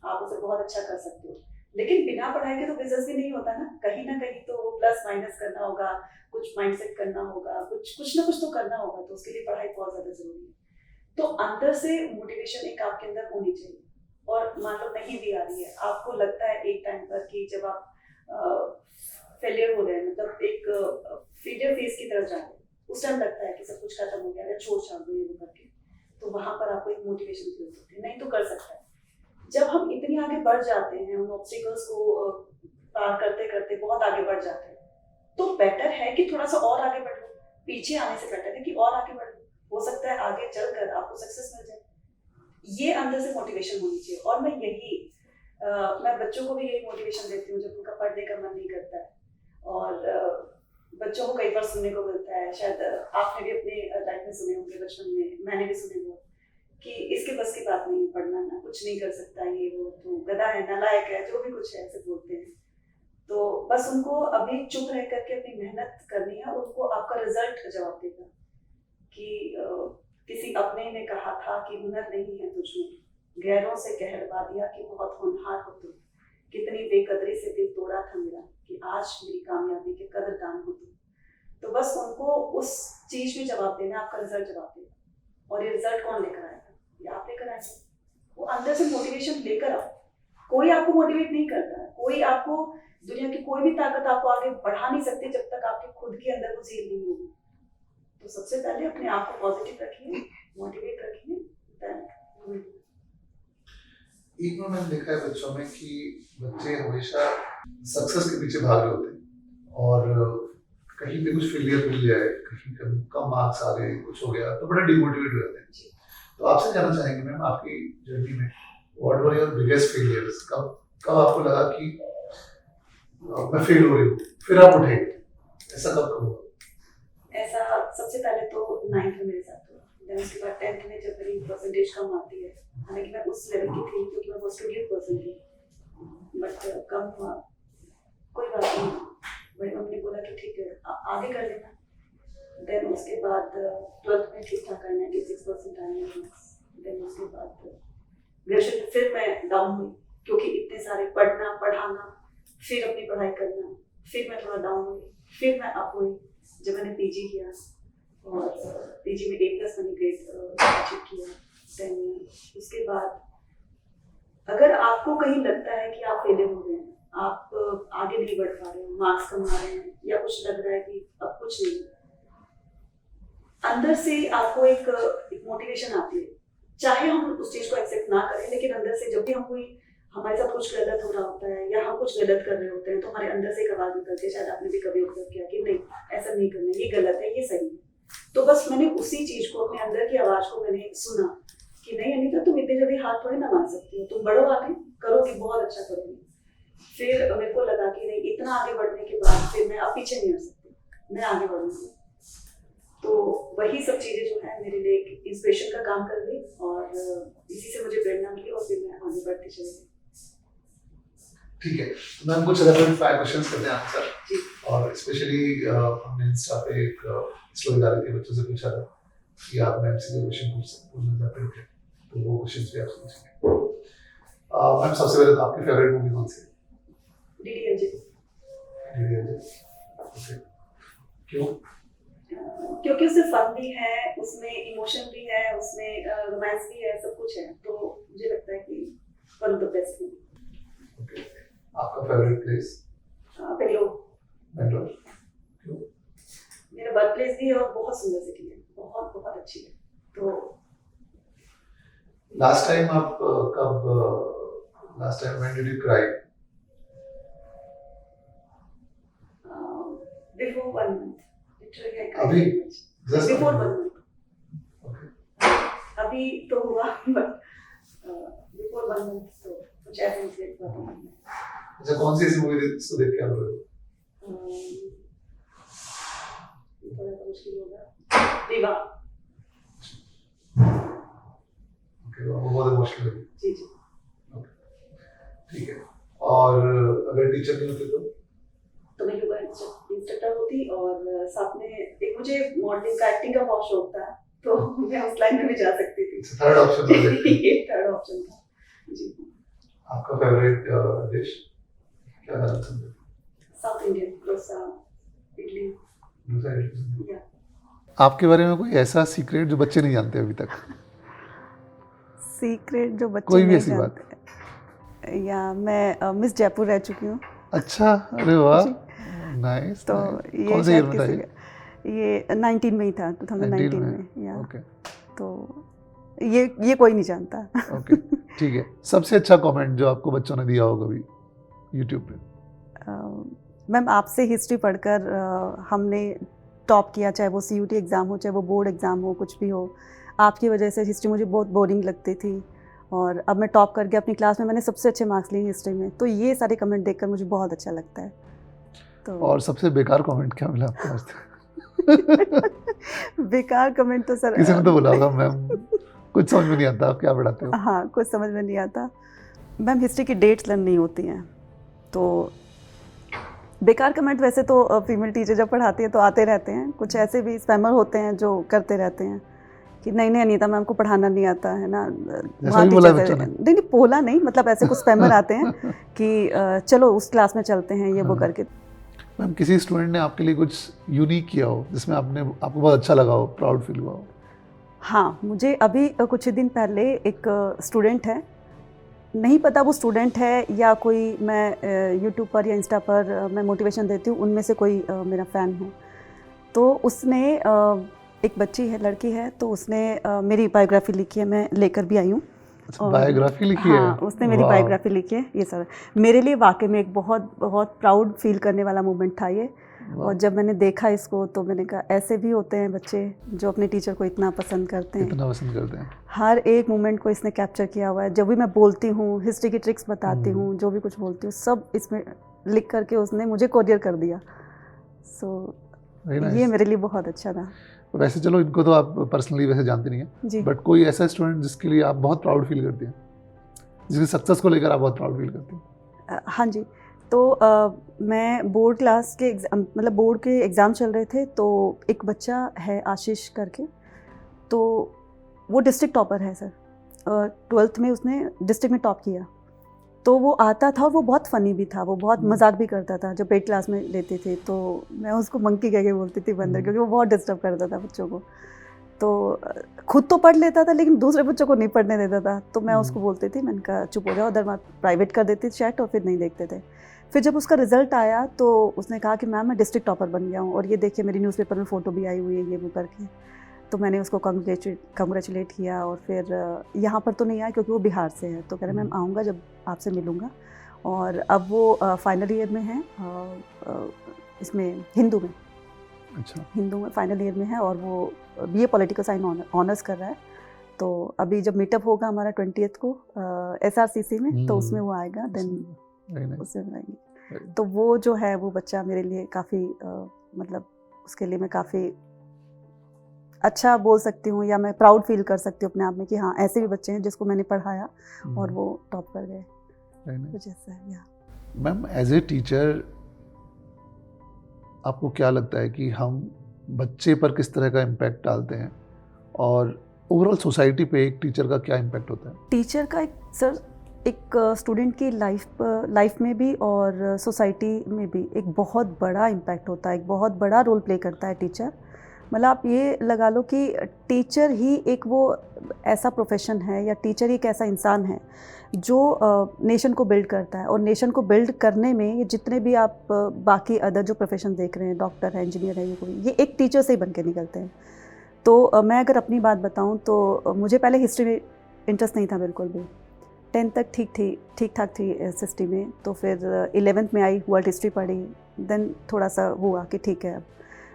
आप उसे बहुत अच्छा कर सकते हो, लेकिन बिना पढ़ाई के तो बिजनेस भी नहीं होता ना कहीं तो वो प्लस माइनस करना होगा, कुछ माइंडसेट करना होगा, कुछ ना कुछ तो करना होगा, तो उसके लिए पढ़ाई बहुत ज़्यादा जरूरी है। तो अंदर से मोटिवेशन एक आपके अंदर होनी चाहिए। और मान लो नहीं भी आ रही है, आपको लगता है एक टाइम पर कि जब आप फेलियर हो रहे हैं, मतलब एक फेलियर फेज की तरफ जा रहे हैं, उस टाइम लगता है कि सब कुछ खत्म हो गया है, छोड़ छाड़ दो ये वो करके, तो वहां पर आपको एक मोटिवेशन फील होती है, नहीं तो कर सकता है। जब हम इतनी आगे बढ़ जाते हैं, उन ऑब्स्टिकल्स को पार करते करते बहुत आगे बढ़ जाते हैं, तो बेटर है कि थोड़ा सा और आगे बढ़ लो। पीछे आने से बेटर है कि और आगे बढ़ लो, हो सकता है आगे चलकर आपको सक्सेस मिल जाए। ये अंदर से मोटिवेशन होनी चाहिए। और मैं बच्चों को भी यही मोटिवेशन देती हूँ जब उनका पढ़ने का मन नहीं करता है। और बच्चों को कई बार सुनने को मिलता है, शायद आपने भी अपने लाइफ में सुने होंगे, बचपन में मैंने भी सुने हुआ, कि इसके बस की बात नहीं है पढ़ना, ना कुछ नहीं कर सकता, ये वो तो गधा है, नालायक है, जो भी कुछ है ऐसे बोलते हैं। तो बस उनको अभी चुप रह करके अपनी मेहनत करनी है, और उनको आपका रिजल्ट जवाब देगा। कि किसी अपने ने कहा था कि हुनर नहीं है तुझमें, गैरों से कहलवा दिया कि बहुत होनहार हो तुम, कितनी बेकदरी से दिल तोड़ा था मेरा, कि आज मेरी कामयाबी के कदरदान हो तुम। तो बस उनको उस चीज में जवाब देना, आपका रिजल्ट जवाब देगा। और ये रिजल्ट कौन लेकर आएगा? ये आप लेकर आएंगे। वो अंदर से मोटिवेशन लेकर आओ। कोई आपको मोटिवेट नहीं करता है, कोई आपको, दुनिया की कोई भी ताकत आपको आगे बढ़ा नहीं सकती जब तक आपके खुद के अंदर वो झील नहीं होगी। तो सबसे पहले अपने आप को पॉजिटिव रखिए, मोटिवेट रखिए। एक बार मैंने देखा है बच्चों में कि बच्चे हमेशा सक्सेस के पीछे भाग रहे होते हैं, और कहीं पे कुछ फेलियर मिल जाए, कहीं कम मार्क्स आ गए, कुछ हो गया तो बड़ा डिमोटिवेट हो जाते हैं। तो आपसे जानना चाहेंगे मैम, आपकी जर्नी में what were your biggest failures? कब आपको लगा कि मैं फेल हो रही हूँ, फिर आप उठे, ऐसा कब हुआ? ऐसा सबसे पहले तो 9th में मेरे साथ हुआ, देन उसके बाद 10th में जब मेरी परसेंटेज कम आती है, हालांकि मैं उस लेवल की थी क्योंकि मैं बहुत स्टूडेंट पर्सन थी, बट कम हुआ, कोई बात नहीं, बड़ी मम्मी ने बोला कि ठीक है आगे कर लेना। देन उसके बाद 12th में ठीक ठाक आया, 96% आया। देन उसके बाद ग्रेजुएशन फिर मैं डाउन हुई, क्योंकि इतने सारे पढ़ना पढ़ाना, फिर अपनी पढ़ाई करना, फिर मैं थोड़ा डाउन हुई, फिर मैं अप हुई जब मैंने पीजी किया, और पीजी में A+ मैंने ग्रेड अचीव किया। देन उसके बाद अगर आपको कहीं लगता है कि आप फेलियर हो गए हैं, आप आगे नहीं बढ़ पा रहे हो, मार्क्स कम आ रहे हैं, या कुछ लग रहा है कि अब कुछ नहीं, अंदर से आपको एक मोटिवेशन आती है। चाहे हम उस चीज को एक्सेप्ट ना करें, लेकिन अंदर से जब भी हम कोई हमारे साथ कुछ गलत हो रहा होता है या हम कुछ गलत कर रहे होते हैं, तो हमारे अंदर से एक आवाज निकलती है, शायद आपने भी कभी ऑब्जर्व किया कि नहीं ऐसा नहीं करना, ये गलत है, ये सही है। तो बस मैंने उसी चीज को, अपने अंदर की आवाज को मैंने सुना कि नहीं अनीता तुम इतनी जल्दी हार थोड़ी ना मान सकती हो, तुम बढ़ो आगे, करोगी, बहुत अच्छा करोगी। फिर मेरे को लगा कि नहीं, इतना आगे बढ़ने के बाद फिर मैं अब पीछे नहीं हट सकती, मैं आगे बढ़ूंगी। तो वही सब चीजें जो है मेरे लिए एक इंस्पिरेशन का काम कर गई, और इसी से मुझे प्रेरणा मिली और फिर मैं आगे बढ़ती चली गई। ठीक है, तो मैम कुछ रैपिड फायर क्वेश्चंस करते हैं आंसर, जी। और स्पेशली हमने इंस्टा पे एक स्टोरी डाली थी, बच्चों से पूछा था कि आप मैम से कोई क्वेश्चन पूछना चाहते थे, तो वो क्वेश्चंस भी आप पूछेंगे। मैम सबसे पहले तो आपकी फेवरेट मूवी कौन सी है? डीडीएलजे। ओके, क्यों? क्योंकि उसमें फन भी है, उसमें इमोशन भी है, उसमें रोमांस भी है, सब कुछ है, तो मुझे लगता है कि one of the best movie. Okay, आपका फेवरेट प्लेस? बेंगलोर। बेंगलोर, क्यों? मेरा बर्थ प्लेस भी है और बहुत सुंदर सिटी है, बहुत बहुत अच्छी है। तो लास्ट टाइम आप last time when did you cry? Before 1 month, literally I अभी? Just बिफोर अभी? 1 मंथ। ओके, अभी तो हुआ, बट बिफोर 1 मंथ तो कुछ ऐसा इंसिडेंट हुआ था मन में। अच्छा, कौन सी ऐसी मूवी देख के आप रोए हो? थोड़ा सा मुश्किल होगा, विवाह। ओके, वो बहुत इमोशनल है। जी जी। ठीक है, और अगर टीचर नहीं होते तो मैं योगा इंस्ट्रक्टर होती, और साथ में एक मुझे मॉडलिंग का, एक्टिंग का बहुत शौक था, तो मैं उस लाइन में भी जा सकती थी। थर्ड ऑप्शन था। ये थर्ड ऑप्शन था जी। आपका फेवरेट डिश क्या खाना पसंद है? South Indian, dosa, idli. डोसा, इडली। या आपके बारे में कोई ऐसा सीक्रेट जो बच्चे नहीं जानते अभी तक? सीक्रेट जो बच्चे कोई भी नहीं ऐसी बात? जानते, या मैं मिस जयपुर रह चुकी हूँ। अच्छा, अरे वाह, जी। नाइस। तो कौन ये से ईयर शायद में था किसी ये? का, ये 19 में ही था, 2019 में। या ओके, तो ये कोई नहीं जानता। ओके, ठीक है। सबसे अच्छा कमेंट जो आपको बच्चों ने दिया हो कभी यूट्यूब पे? मैम आपसे हिस्ट्री पढ़कर हमने टॉप किया, चाहे वो सीयूटी एग्ज़ाम हो, चाहे वो बोर्ड एग्ज़ाम हो, कुछ भी हो। आपकी वजह से हिस्ट्री मुझे बहुत बोरिंग लगती थी, और अब मैं टॉप करके अपनी क्लास में मैंने सबसे अच्छे मार्क्स लिए हिस्ट्री में। तो ये सारे कमेंट देखकर मुझे बहुत अच्छा लगता है। तो और सबसे बेकार कमेंट क्या मिला आपको आज तक? बेकार कमेंट तो सर किसी ने तो बोला होगा मैम कुछ समझ में नहीं आता, आप क्या पढ़ाते हो? हाँ, कुछ समझ में नहीं आता। मैम हिस्ट्री की डेट्स लर्न नहीं होती हैं, तो बेकार कमेंट वैसे तो फीमेल टीचर जब पढ़ाती है तो आते रहते हैं। कुछ ऐसे भी स्पैमर होते हैं जो करते रहते हैं कि नहीं नहीं अनीता मैम को पढ़ाना नहीं आता है ना, वहाँ भी बोला टीचर बच्चों ने? नहीं बोला नहीं, मतलब ऐसे कुछ स्पैमर आते हैं कि चलो उस क्लास में चलते हैं, ये वो हाँ। करके। मैम किसी स्टूडेंट ने आपके लिए कुछ यूनिक किया हो जिसमें आपको बहुत अच्छा लगा हो, प्राउड फील हुआ हो? हाँ, मुझे अभी कुछ ही दिन पहले एक स्टूडेंट है, नहीं पता वो स्टूडेंट है या कोई, मैं यूट्यूब पर या इंस्टा पर मैं मोटिवेशन देती हूँ, उनमें से कोई मेरा फ़ैन है। तो उसने एक बच्ची है, लड़की है, तो उसने मेरी बायोग्राफी लिखी है, मैं लेकर भी आई हूँ। अच्छा, बायोग्राफी लिखी है? हाँ, उसने मेरी बायोग्राफी लिखी है। ये सर मेरे लिए वाकई में एक बहुत बहुत प्राउड फील करने वाला मोमेंट था ये। और जब मैंने देखा इसको तो मैंने कहा ऐसे भी होते हैं बच्चे जो अपने टीचर को इतना पसंद करते हैं। इतना पसंद करते हैं। हर एक मोमेंट को इसने कैप्चर किया हुआ है। जब भी मैं बोलती हूँ, हिस्ट्री की ट्रिक्स बताती हूँ, जो भी कुछ बोलती हूँ, सब इसमें लिख करके उसने मुझे कोरियर कर दिया। सो ये मेरे लिए बहुत अच्छा था। वैसे चलो इनको तो आप पर्सनली वैसे जानते नहीं हैं जी। बट कोई ऐसा स्टूडेंट जिसके लिए आप बहुत प्राउड फील करते हैं, जिसकी सक्सेस को लेकर आप बहुत प्राउड फील करते हैं? हाँ जी, तो मैं बोर्ड क्लास के मतलब बोर्ड के एग्ज़ाम चल रहे थे, तो एक बच्चा है आशीष करके, तो वो डिस्ट्रिक्ट टॉपर है सर। 12th में उसने डिस्ट्रिक्ट में टॉप किया। तो वो आता था और वो बहुत फ़नी भी था, वो बहुत मजाक भी करता था। जब पेड क्लास में लेते थे तो मैं उसको मंकी कह के बोलती थी बंदर, क्योंकि वो बहुत डिस्टर्ब करता था बच्चों को। तो खुद तो पढ़ लेता था लेकिन दूसरे बच्चों को नहीं पढ़ने देता था। तो मैं उसको बोलती थी, मैंने कहा चुप हो जाओ, उधर मैं प्राइवेट कर देती थी चैट और फिर नहीं देखते थे। फिर जब उसका रिजल्ट आया तो उसने कहा कि मैम मैं डिस्ट्रिक्ट टॉपर बन गया हूँ, और ये देखिए मेरी न्यूज़पेपर में फ़ोटो भी आई हुई है, ये वो करके। तो मैंने उसको कंग्रेचुलेट किया। और फिर यहाँ पर तो नहीं आया क्योंकि वो बिहार से है, तो कह रहे मैम आऊँगा जब आपसे मिलूँगा। और अब वो फाइनल ईयर में है, इसमें हिंदू में। अच्छा, हिंदू में फाइनल ईयर में है, और वो बीए पॉलिटिकल साइंस ऑनर्स कर रहा है। तो अभी जब मीटअप होगा हमारा 20th को SRCC में, तो उसमें वो आएगा, देन Very nice. उसमें बनाएंगे। तो वो जो है वो बच्चा मेरे लिए काफ़ी मतलब उसके लिए मैं काफ़ी अच्छा बोल सकती हूँ, या मैं प्राउड फील कर सकती हूँ अपने आप में कि हाँ ऐसे भी बच्चे हैं जिसको मैंने पढ़ाया और वो टॉप कर गए। Very nice. कुछ ऐसा है। या मैम, एज ए टीचर आपको क्या लगता है कि हम बच्चे पर किस तरह का इम्पैक्ट डालते हैं, और ओवरऑल सोसाइटी पे एक टीचर का क्या इम्पैक्ट होता है? टीचर का एक स्टूडेंट की लाइफ में भी और सोसाइटी में भी एक बहुत बड़ा इम्पैक्ट होता है, एक बहुत बड़ा रोल प्ले करता है टीचर। मतलब आप ये लगा लो कि टीचर ही एक वो ऐसा प्रोफेशन है, या टीचर ही एक ऐसा इंसान है जो नेशन को बिल्ड करता है। और नेशन को बिल्ड करने में ये जितने भी आप बाकी अदर जो प्रोफेशन देख रहे हैं, डॉक्टर है, इंजीनियर है, ये एक टीचर से ही बन के निकलते हैं। तो मैं अगर अपनी बात बताऊं तो मुझे पहले हिस्ट्री में इंटरेस्ट नहीं था बिल्कुल भी। 10th तक ठीक ठाक थी हिस्ट्री में, तो फिर 11th में आई, वर्ल्ड हिस्ट्री पढ़ी, देन थोड़ा सा हुआ कि ठीक है अब।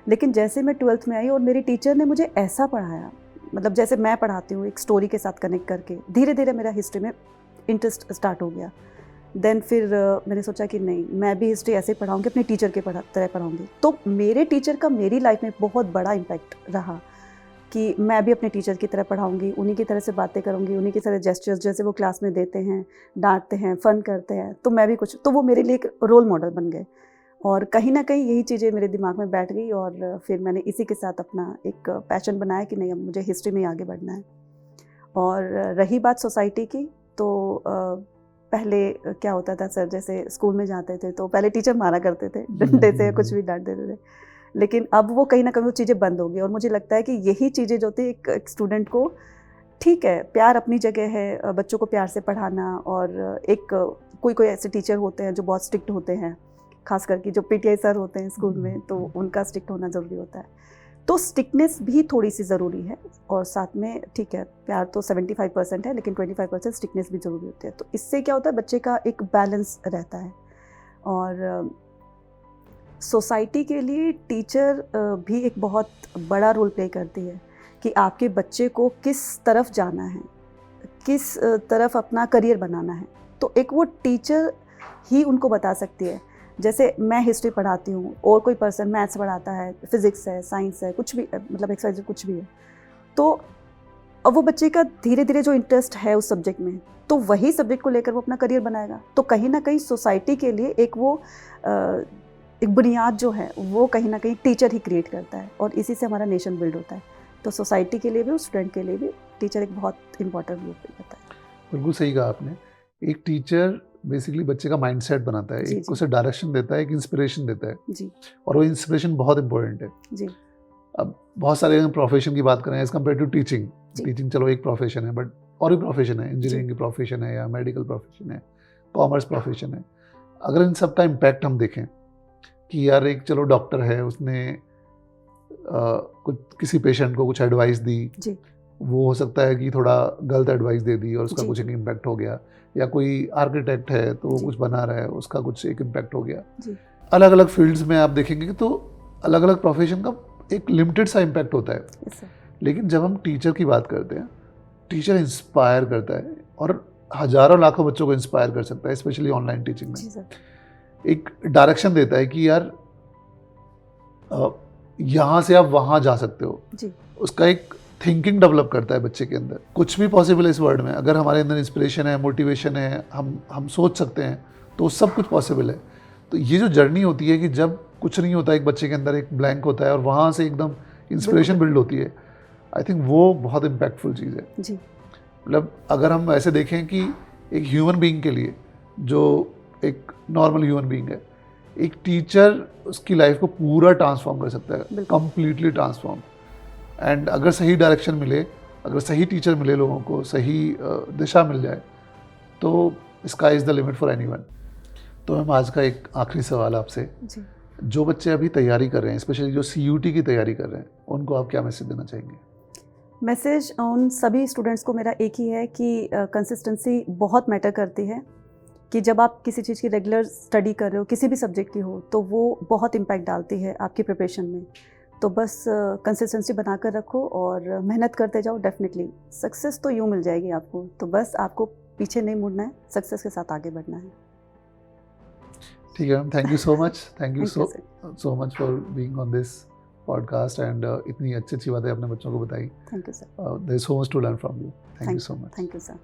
लेकिन जैसे मैं 12th में आई और मेरी टीचर ने मुझे ऐसा पढ़ाया, मतलब जैसे मैं पढ़ाती हूँ एक स्टोरी के साथ कनेक्ट करके, धीरे धीरे मेरा हिस्ट्री में इंटरेस्ट स्टार्ट हो गया। देन फिर मैंने सोचा कि नहीं, मैं भी हिस्ट्री ऐसे पढ़ाऊँगी, अपने टीचर के तरह पढ़ाऊँगी। तो मेरे टीचर का मेरी लाइफ में बहुत बड़ा इम्पैक्ट रहा कि मैं भी अपने टीचर की तरह पढ़ाऊँगी, उन्हीं की तरह से बातें करूँगी, उन्हीं की तरह जेस्चर्स जैसे वो क्लास में देते हैं, डांटते हैं, फ़न करते हैं, तो मैं भी कुछ, तो वो मेरे लिए एक रोल मॉडल बन गए। और कहीं ना कहीं यही चीज़ें मेरे दिमाग में बैठ गई, और फिर मैंने इसी के साथ अपना एक पैशन बनाया कि नहीं, अब मुझे हिस्ट्री में ही आगे बढ़ना है। और रही बात सोसाइटी की, तो पहले क्या होता था सर, जैसे स्कूल में जाते थे तो पहले टीचर मारा करते थे, डंडे से कुछ भी डांट देते थे, लेकिन अब वो कहीं ना कहीं वो चीज़ें बंद हो गई। और मुझे लगता है कि यही चीज़ें जो थी एक स्टूडेंट को, ठीक है प्यार अपनी जगह है, बच्चों को प्यार से पढ़ाना, और एक कोई ऐसे टीचर होते हैं जो बहुत स्ट्रिक्ट होते हैं, खास करके जो PTI सर होते हैं स्कूल में, तो उनका स्ट्रिक्ट होना ज़रूरी होता है। तो स्टिकनेस भी थोड़ी सी ज़रूरी है, और साथ में ठीक है प्यार तो 75% है, लेकिन 25% स्टिकनेस भी ज़रूरी होती है। तो इससे क्या होता है, बच्चे का एक बैलेंस रहता है। और सोसाइटी के लिए टीचर भी एक बहुत बड़ा रोल प्ले करती है कि आपके बच्चे को किस तरफ जाना है, किस तरफ अपना करियर बनाना है। तो एक वो टीचर ही उनको बता सकती है। जैसे मैं हिस्ट्री पढ़ाती हूँ और कोई पर्सन मैथ्स पढ़ाता है, फिज़िक्स है, साइंस है, कुछ भी, मतलब एक्सरसाइज कुछ भी है, तो अब वो बच्चे का धीरे धीरे जो इंटरेस्ट है उस सब्जेक्ट में, तो वही सब्जेक्ट को लेकर वो अपना करियर बनाएगा। तो कहीं ना कहीं सोसाइटी के लिए एक वो एक बुनियाद जो है वो कहीं ना कहीं टीचर ही क्रिएट करता है, और इसी से हमारा नेशन बिल्ड होता है। तो सोसाइटी के लिए भी और स्टूडेंट के लिए भी टीचर एक बहुत इंपॉर्टेंट रोल प्ले करता है। बिल्कुल सही कहा आपने। एक टीचर बेसिकली बच्चे का माइंडसेट बनाता है, एक उसे डायरेक्शन देता है, एक इंस्पिरेशन देता है जी, और वो इंस्पिरेशन बहुत इंपॉर्टेंट है जी। अब बहुत सारे प्रोफेशन की बात करें एज कम्पेयर टू टीचिंग चलो एक प्रोफेशन है, बट और भी प्रोफेशन है, इंजीनियरिंग की प्रोफेशन है, या मेडिकल प्रोफेशन है, कॉमर्स प्रोफेशन है। अगर इन सब का इम्पैक्ट हम देखें कि यार एक चलो डॉक्टर है, उसने कुछ किसी पेशेंट को कुछ एडवाइस दी जी, वो हो सकता है कि थोड़ा गलत एडवाइस दे दी और उसका जी, कुछ एक इम्पैक्ट हो गया, या कोई आर्किटेक्ट है तो वो जी, कुछ बना रहा है, उसका कुछ एक इम्पैक्ट हो गया। जी, अलग अलग फील्ड्स में आप देखेंगे तो अलग अलग प्रोफेशन का एक लिमिटेड सा इम्पैक्ट होता है। yes, sir. लेकिन जब हम टीचर की बात करते हैं, टीचर इंस्पायर करता है और हजारों लाखों बच्चों को इंस्पायर कर सकता है, स्पेशली ऑनलाइन टीचिंग जी में। सर, एक डायरेक्शन देता है कि यार यहाँ से आप वहाँ जा सकते हो, जी, उसका एक थिंकिंग डेवलप करता है बच्चे के अंदर। कुछ भी पॉसिबल है इस वर्ल्ड में, अगर हमारे अंदर इंस्पिरेशन है, मोटिवेशन है, हम सोच सकते हैं, तो सब कुछ पॉसिबल है। तो ये जो जर्नी होती है कि जब कुछ नहीं होता, एक बच्चे के अंदर एक ब्लैंक होता है और वहाँ से एकदम इंस्पिरेशन बिल्ड होती है, आई थिंक वो बहुत इम्पैक्टफुल चीज़ है। जी, मतलब अगर हम ऐसे देखें कि एक ह्यूमन बीइंग के लिए, जो एक नॉर्मल ह्यूमन बीइंग है, एक टीचर उसकी लाइफ को पूरा ट्रांसफॉर्म कर सकता है, कम्प्लीटली ट्रांसफॉर्म। एंड अगर सही डायरेक्शन मिले, अगर सही टीचर मिले, लोगों को सही दिशा मिल जाए, तो sky is the limit for anyone. तो मैम आज का एक आखिरी सवाल आपसे, जो बच्चे अभी तैयारी कर रहे हैं, स्पेशली जो CUT की तैयारी कर रहे हैं, उनको आप क्या मैसेज देना चाहेंगे? मैसेज उन सभी स्टूडेंट्स को मेरा एक ही है कि कंसिस्टेंसी बहुत मैटर करती है, कि जब आप किसी चीज़ की रेगुलर स्टडी कर रहे हो, किसी भी सब्जेक्ट की हो, तो वो बहुत इम्पैक्ट डालती है आपकी प्रिपरेशन में। तो बस कंसिस्टेंसी बनाकर रखो और मेहनत करते जाओ, डेफिनेटली सक्सेस तो यूँ मिल जाएगी आपको। तो बस आपको पीछे नहीं मुड़ना है, सक्सेस के साथ आगे बढ़ना है। ठीक है ma'am, thank you so much, thank you thank you sir. So much for being on this podcast and इतनी अच्छी अच्छी बातें अपने बच्चों को बताई। Thank you sir. There is so much to learn from you. Thank you so much. Thank you sir.